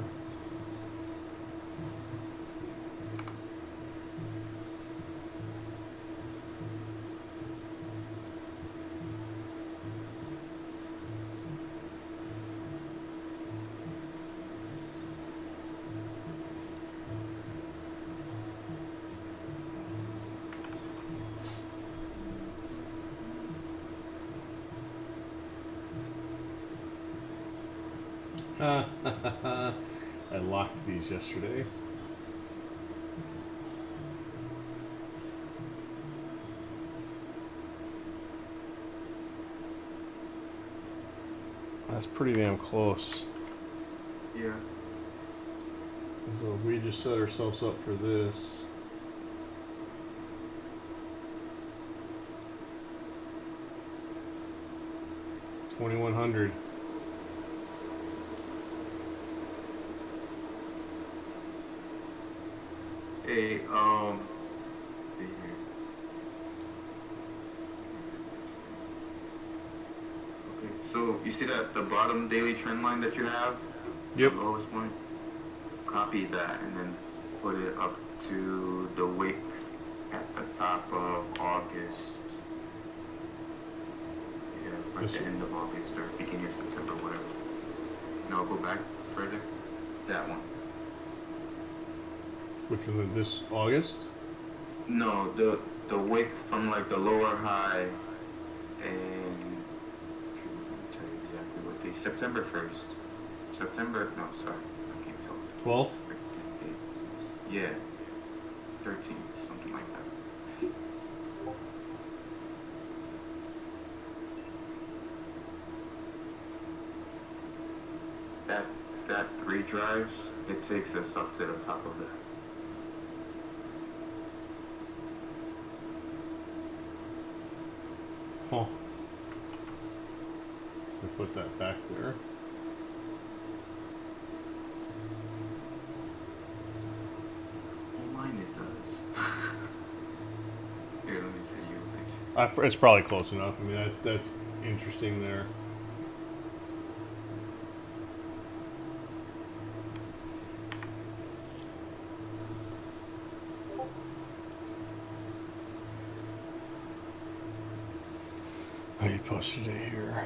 I locked these yesterday. That's pretty damn close. Yeah. So if we just set ourselves up for this. $2,100. Hey, see here. Okay, so you see that the bottom daily trend line that you have? Yep. The lowest point? Copy that and then put it up to the wick at the top of August. Yeah, it's like This the one? end of August or beginning of September, whatever. No, go back further. That one. Which one? This August? No, the wick from like the lower high and let me tell you exactly what day. September 1st. No, sorry, I can't tell. 12th? Yeah, 13th, something like that. That 3 drives, it takes us up to the top of that. Huh. We put that back there. Oh, mine it does. Here, let me send you a picture. It's probably close enough. I mean, that's interesting there. Oh, you posted it here.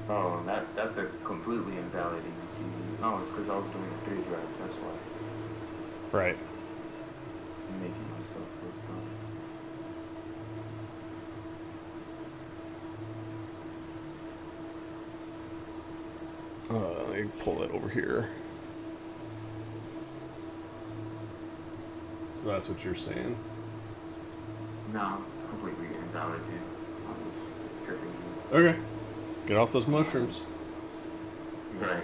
Oh, that's a completely invalidating CV. No, it's because I was doing a 3 drive, that's why. Right. I'm making myself look dumb. Let me pull that over here. So that's what you're saying? No, it's completely invalidating. I was tripping. Okay. Get off those mushrooms. Right.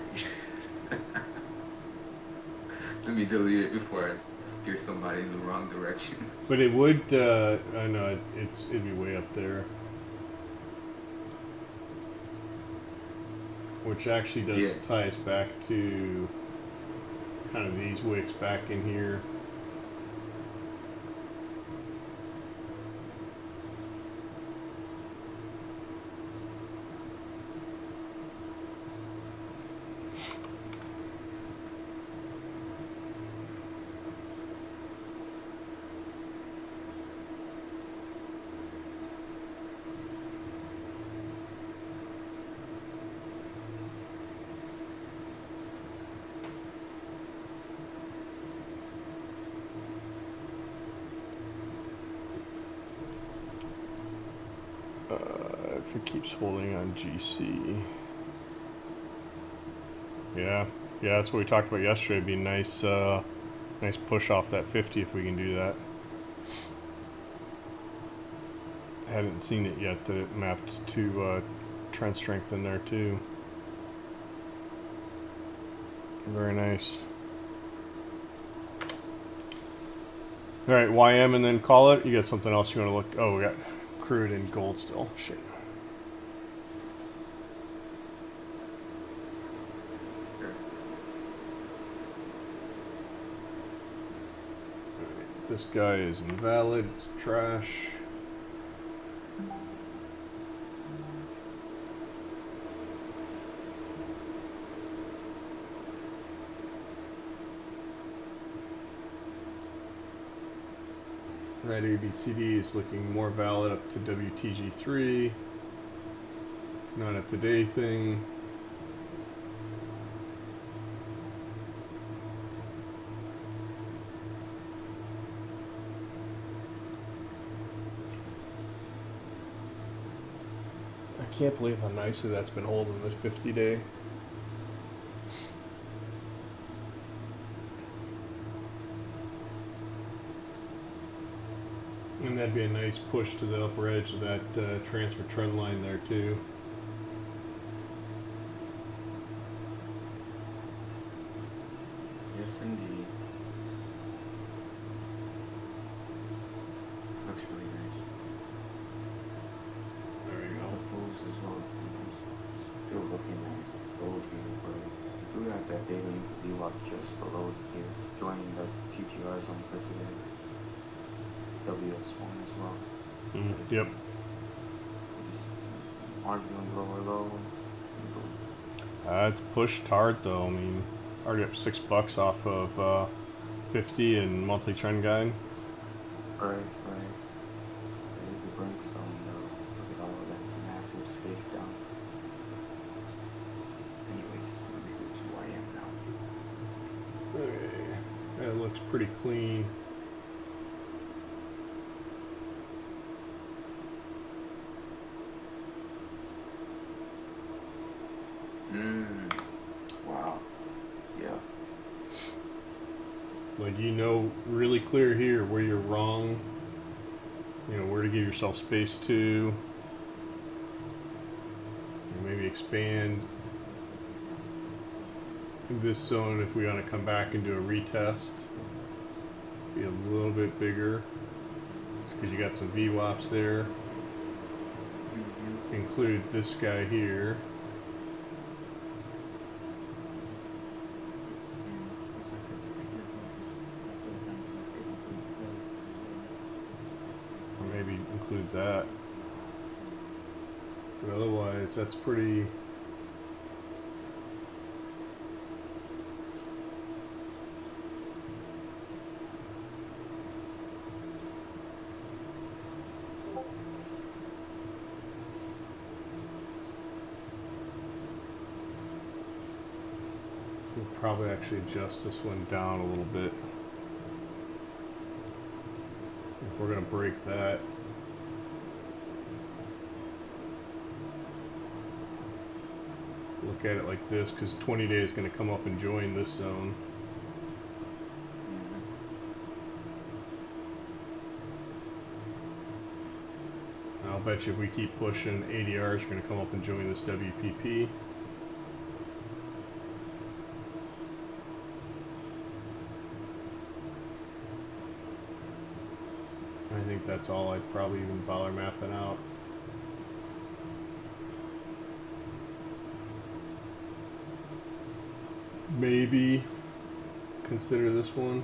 Let me delete it before I steer somebody in the wrong direction. But it would, I know, it'd be way up there. Which actually does tie us back to kind of these wicks back in here. If it keeps holding on GC. Yeah, that's what we talked about yesterday. It'd be a nice, nice push off that 50 if we can do that. Hadn't seen it yet that it mapped to trend strength in there too. Very nice. All right, YM and then call it. You got something else you want to look? Oh, we got crude and gold still. Shit. This guy is invalid. It's trash. Red ABCD is looking more valid up to WTG3. Not a today thing. I can't believe how nicely that's been holding this 50-day. And that'd be a nice push to the upper edge of that transfer trend line there too. Yes, indeed. Looks really nice. There we go. Bulls as well. I'm still looking at gold here, but I do have that daily VWAP just below here, joining the TGR zone for today. WS1 as well. Yep. Arguing lower low. It's pushed hard though. I mean, already up $6 off of 50 and monthly trend guide. Right. There's the brink zone though. Look at all of that massive space down. Anyways, let me go to YM now. Okay. pretty clean. Wow. Yeah. Like, you know, really clear here where you're wrong. You know, where to give yourself space to. You know, maybe expand this zone if we want to come back and do a retest. Be a little bit bigger. Because you got some VWAPs there. Include this guy here. Or maybe include that. But otherwise, that's pretty... We'll probably actually adjust this one down a little bit. If we're going to break that. Look at it like this, because 20 day is going to come up and join this zone. I'll bet you if we keep pushing, ADRs are going to come up and join this WPP. I think that's all I'd probably even bother mapping out. Maybe consider this one.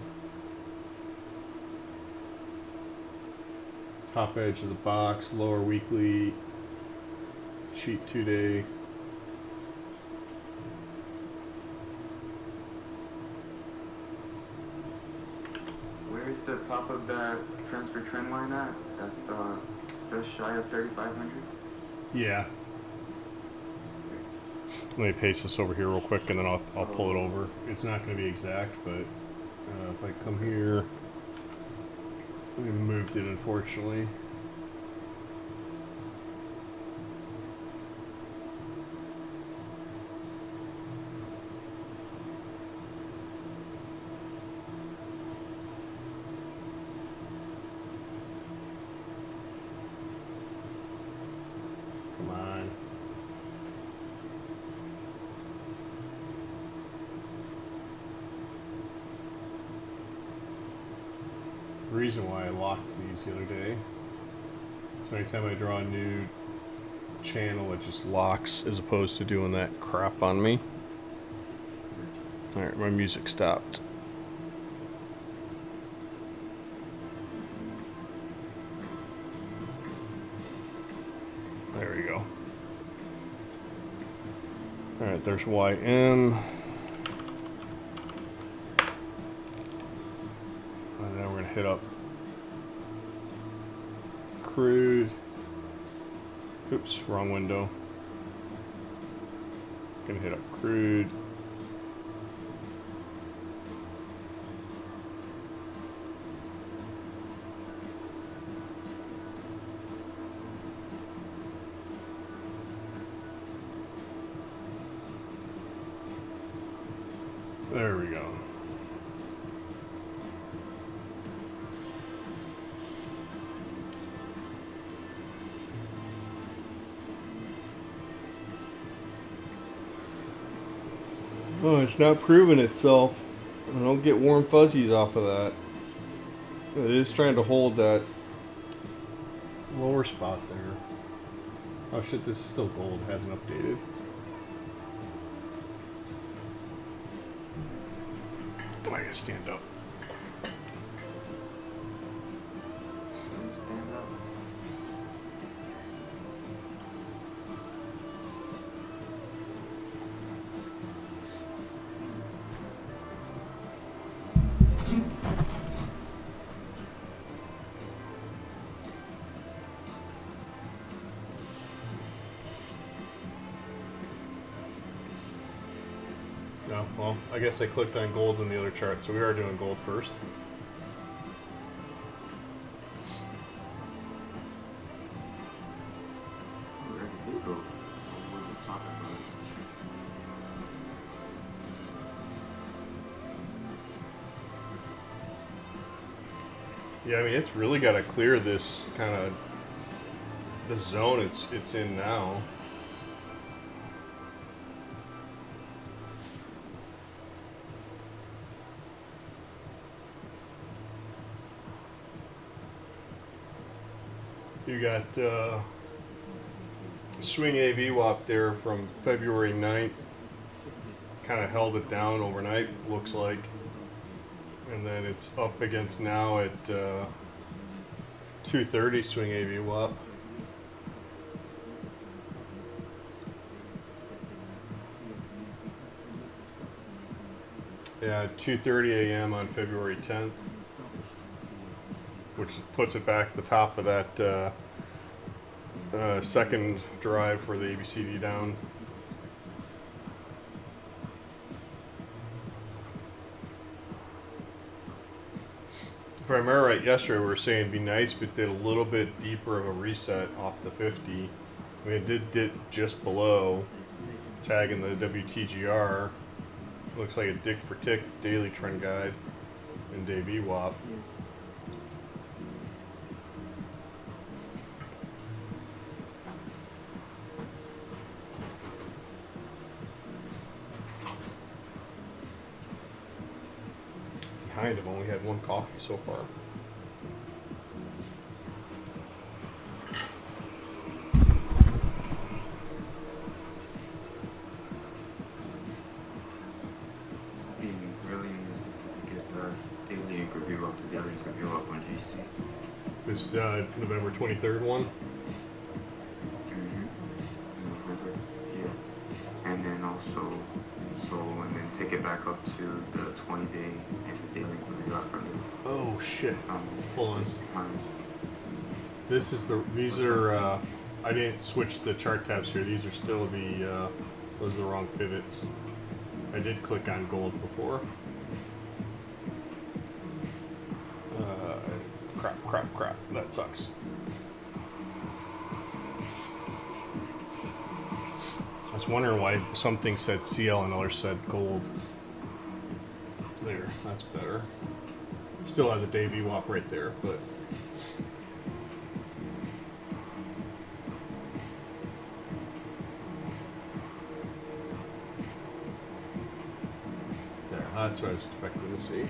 Top edge of the box, lower weekly, cheap 2 day. Where's the top of that transfer trend line at? That's just shy of 3,500. Yeah. Let me paste this over here real quick, and then I'll pull it over. It's not going to be exact, but if I come here, we moved it unfortunately. Come on. The reason why I locked these the other day, so anytime I draw a new channel, it just locks as opposed to doing that crap on me. Alright, my music stopped. There we go. Alright, there's YM. And then we're going to hit up crude. Oops, wrong window. Going to hit up crude. There we go. Oh, it's not proving itself. I don't get warm fuzzies off of that. It is trying to hold that lower spot there. Oh shit, this is still gold. It hasn't updated. I gotta stand up. Stand up. No, well, I guess I clicked on gold in the other chart, so we are doing gold first. Where did it go? We were just talking about it. Yeah, I mean, it's really got to clear this kind of the zone it's in now. You got swing AVWAP there from February 9th. Kind of held it down overnight, looks like. And then it's up against now at 230 swing AVWAP. Yeah, 2:30 a.m. on February 10th, which puts it back at the top of that second drive for the ABCD down. If I remember right, yesterday we were saying it'd be nice if it did a little bit deeper of a reset off the 50. I mean, it did dip just below, tagging the WTGR. Looks like a dick for tick daily trend guide in day VWAP. Kind of only had one coffee so far. Being really interested to get the daily ink review up to the other ink review up on GC. This November 23rd one. November, yeah. And then also, and then take it back up to the 20-day and the daily ink review up from the Oh shit. Hold on. minus. These are, I didn't switch the chart tabs here. These are still the, those are the wrong pivots. I did click on gold before. Crap. That sucks. I was wondering why some things said CL and others said gold. There, that's better. Still have the day VWAP right there, but there, that's what I was expecting to see.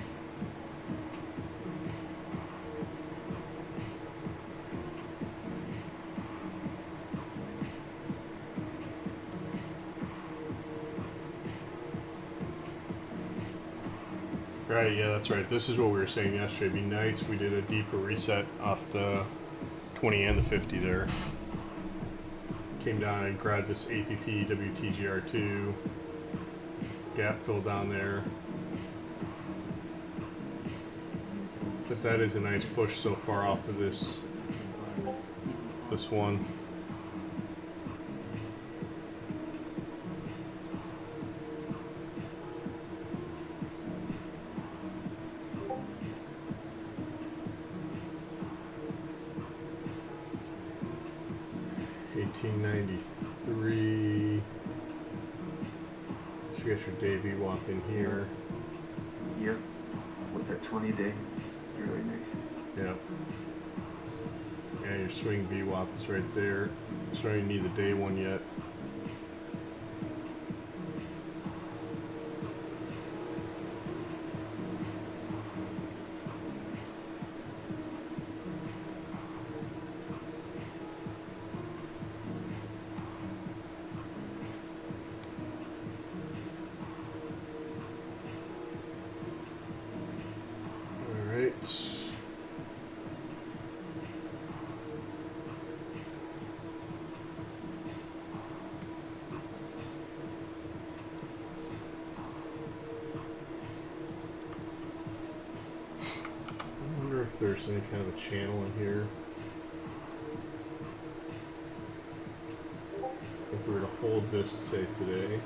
Right, yeah, that's right. This is what we were saying yesterday. It'd be nice if we did a deeper reset off the 20 and the 50 there. Came down and grabbed this APP WTGR2 gap fill down there. But that is a nice push so far off of this one. $18.93. So you got your day VWAP in here. Yep. With that 20-day, really nice. Yep. And your swing VWAP is right there. So I don't need the day one yet. If there's any kind of a channel in here. If we were to hold this, say today,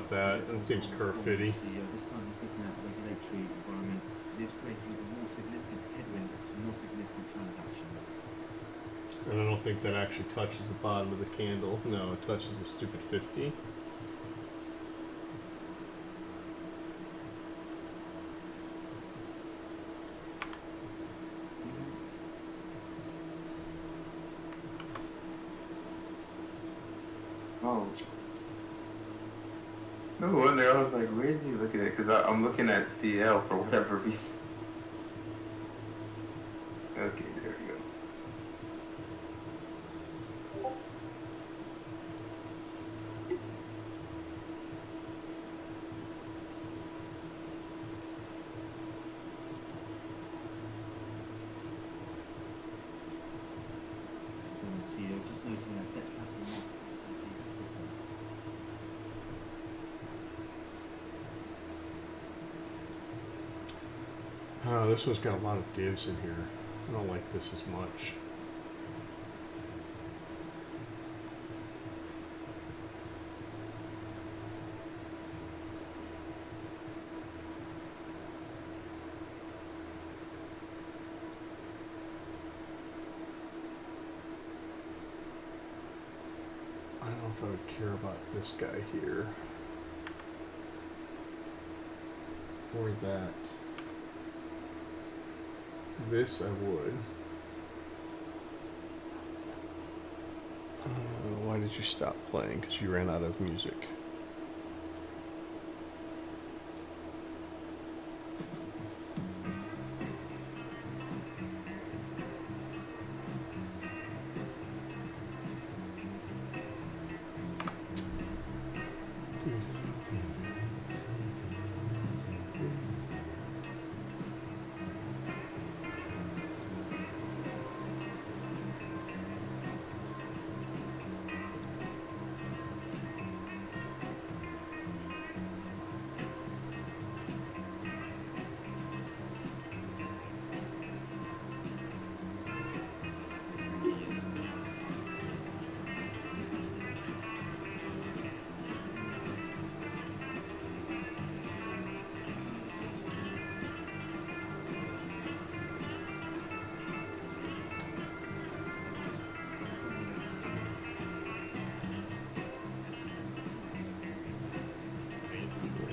about that. It seems curve fitty. CEO, this time he's looking at regulatory environment. It is creating a more significant headwind to more significant transactions. And I don't think that actually touches the bottom of the candle. No, it touches the stupid 50. Oh. No wonder, I was like, where is he looking at? Because I'm looking at CL for whatever reason. Okay, there we go. CEO, just noting that debt capital market. This one's got a lot of divs in here. I don't like this as much. I don't know if I would care about this guy here. Or that. This I would. Why did you stop playing? Because you ran out of music.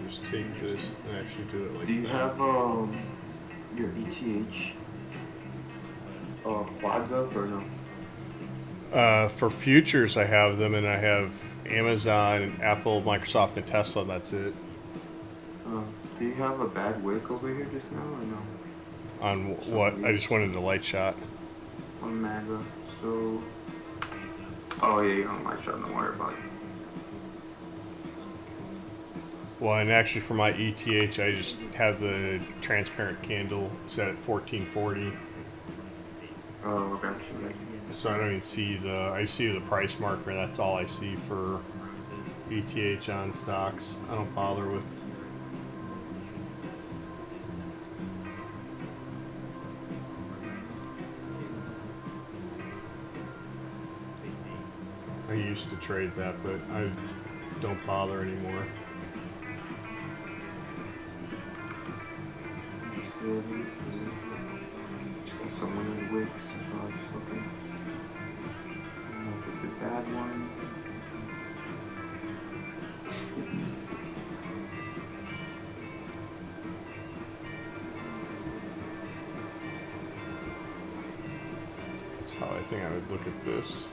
Just take this and actually do it like that. Do you have your ETH quads up or no? For futures, I have them, and I have Amazon, and Apple, Microsoft, and Tesla. And that's it. Do you have a bad wick over here just now or no? On what? I just went into light shot. On MAGA. So. Oh yeah, you're on light shot. Don't worry about it. Well, and actually for my ETH, I just have the transparent candle set at 1440. Oh, gotcha. So I don't even see I see the price marker. That's all I see for ETH on stocks. I don't bother with. I used to trade that, but I don't bother anymore. Still, someone in the wicks, so I was just looking. I don't know if it's a bad one. That's how I think I would look at this.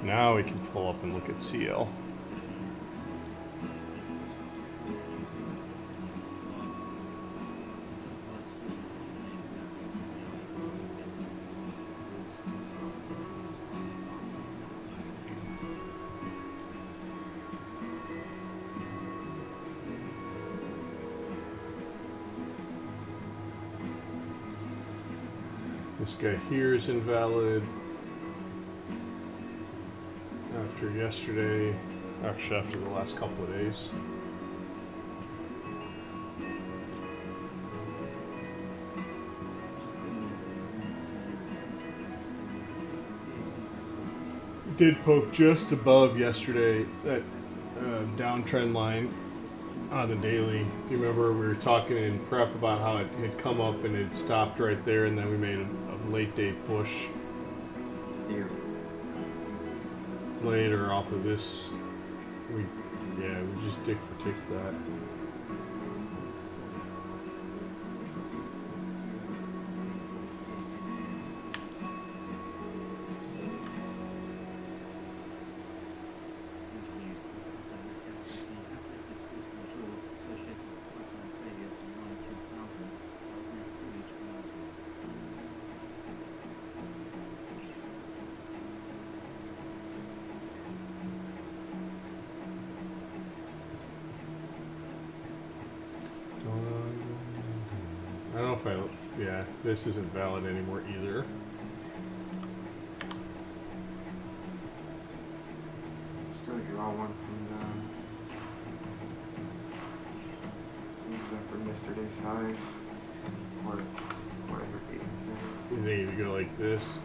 Now we can pull up and look at CL. This guy here is invalid. After yesterday, actually after the last couple of days. Did poke just above yesterday, that downtrend line on the daily. If you remember, we were talking in prep about how it had come up and it stopped right there, and then we made a late day push Yeah. later off of this. We just tick for tick that. I don't know if yeah, this isn't valid anymore either. Still draw one from use that from yesterday's highs. Or whatever date it You think if you go like this,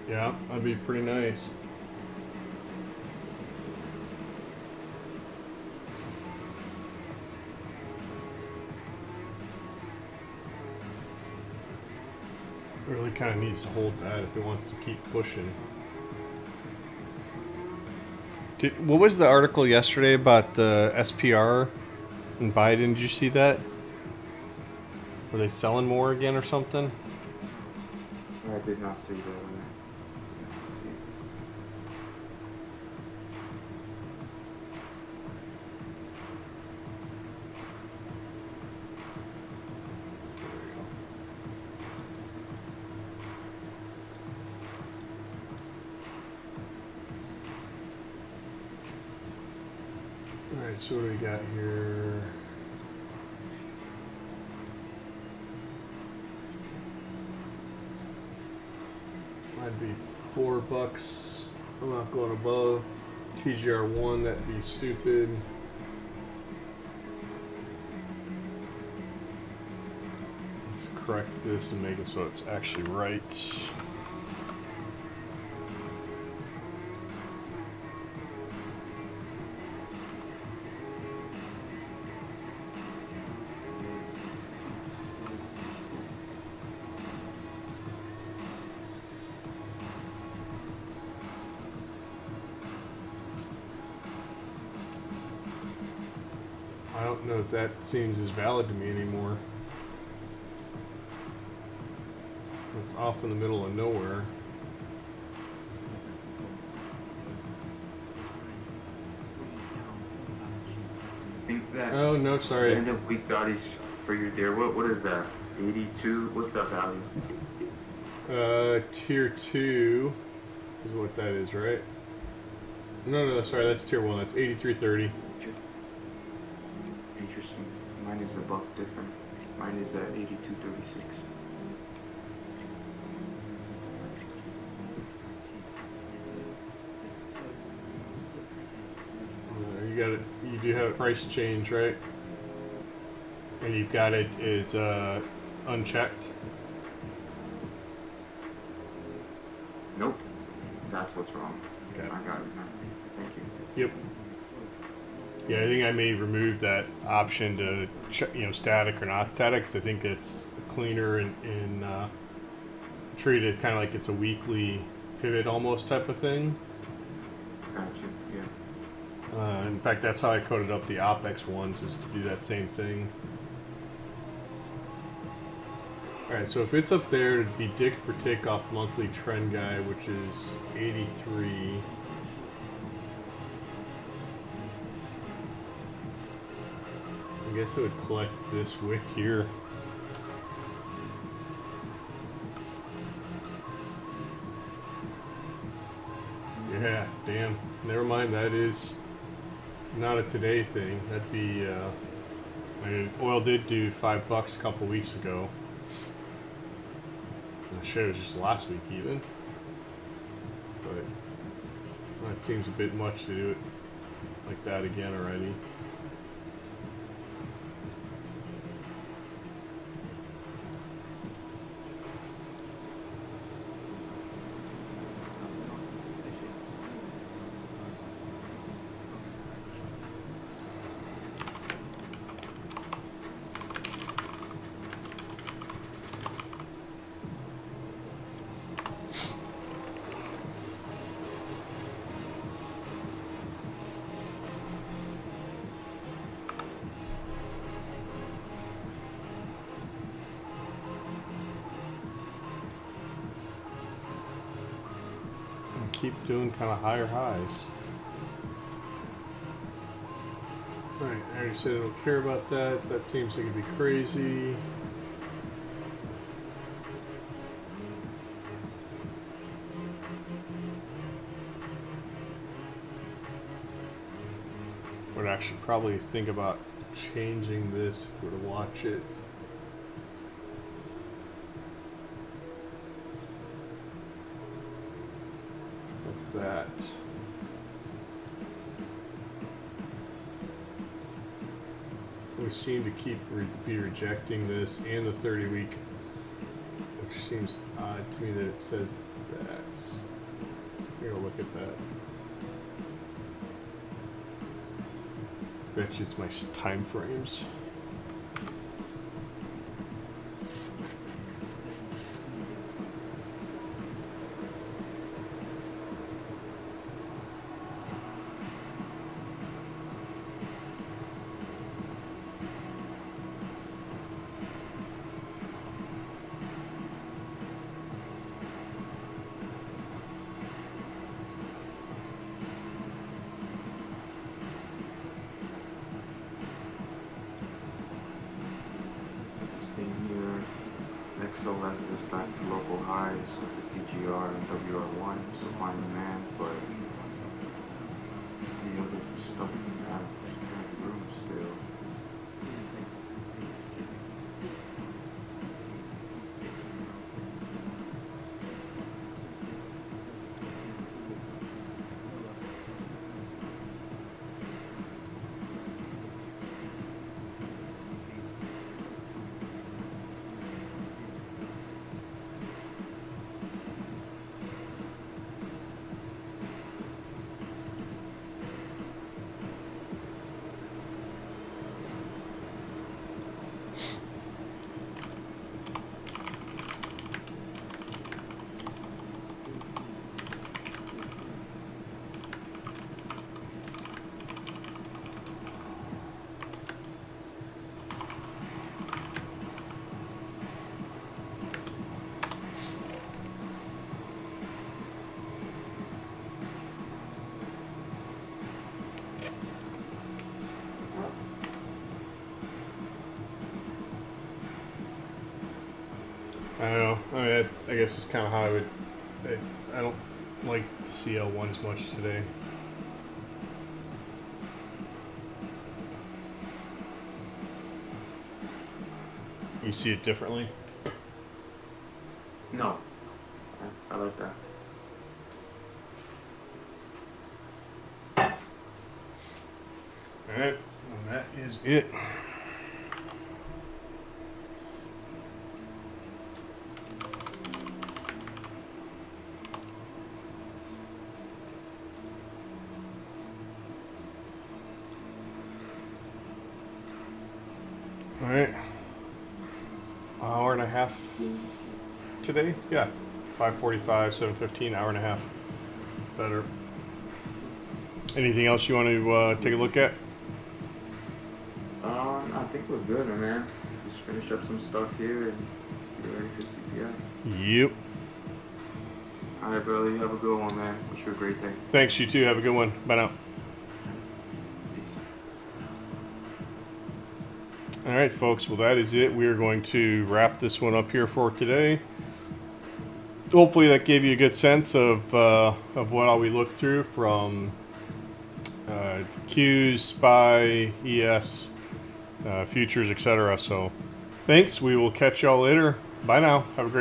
yeah, that'd be pretty nice. It really kind of needs to hold that if it wants to keep pushing. What was the article yesterday about the SPR and Biden? Did you see that? Were they selling more again or something? I did not see that one. Let's see. Alright, so what do we got here? I'd be $4. I'm not going above. TGR1, that'd be stupid. Let's correct this and make it so it's actually right. I don't know if that seems as valid to me anymore. It's off in the middle of nowhere. I think that Oh no, sorry. end of week bodies for your deer. What is that? 82? What's that value? Tier 2 is what that is, right? No, sorry, that's tier 1. That's 8330. Interesting. Mine is a buck different. Mine is at 82.36. You got it. You do have a price change, right? And you've got it is unchecked. Nope. That's what's wrong. Okay. I got it now. Thank you. Yep. Yeah, I think I may remove that option to static or not static, because I think it's cleaner and treat it kind of like it's a weekly pivot almost type of thing. Gotcha. Yeah. In fact, that's how I coded up the OpEx ones, is to do that same thing. Alright, so if it's up there, it'd be tick for tick off monthly trend guy, which is 83. I guess it would collect this wick here. Yeah, damn. Never mind, that is not a today thing. That'd be, I mean, oil did do $5 a couple weeks ago. And the shit was just last week even. But that seems a bit much to do it like that again already. Keep doing kind of higher highs. Alright, I already said I don't care about that. That seems like it'd be crazy. Would actually probably think about changing this if we were to watch it. That we seem to keep be rejecting this and the 30-week, which seems odd to me that it says that. Here, look at that. Bet you it's my time frames. So left is back to local highs with the TGR and WR1, supply and demand, but see other stuff have room still. I don't know. I mean, I guess it's kind of how I would. I don't like the CL1s much today. You see it differently? No, I like that. Alright, and that is it. All right. Hour and a half today? Yeah. 5:45, 7:15, hour and a half. Better. Anything else you want to take a look at? I think we're good, man. Just finish up some stuff here and get ready for CPI. Yep. All right, brother. You have a good one, man. Wish you a great day. Thanks, you too. Have a good one. Bye now. Peace. All right, folks. Well, that is it. We are going to wrap this one up here for today. Hopefully, that gave you a good sense of what all we looked through from Qs, SPY, ES, futures, etc. So, thanks. We will catch y'all later. Bye now. Have a great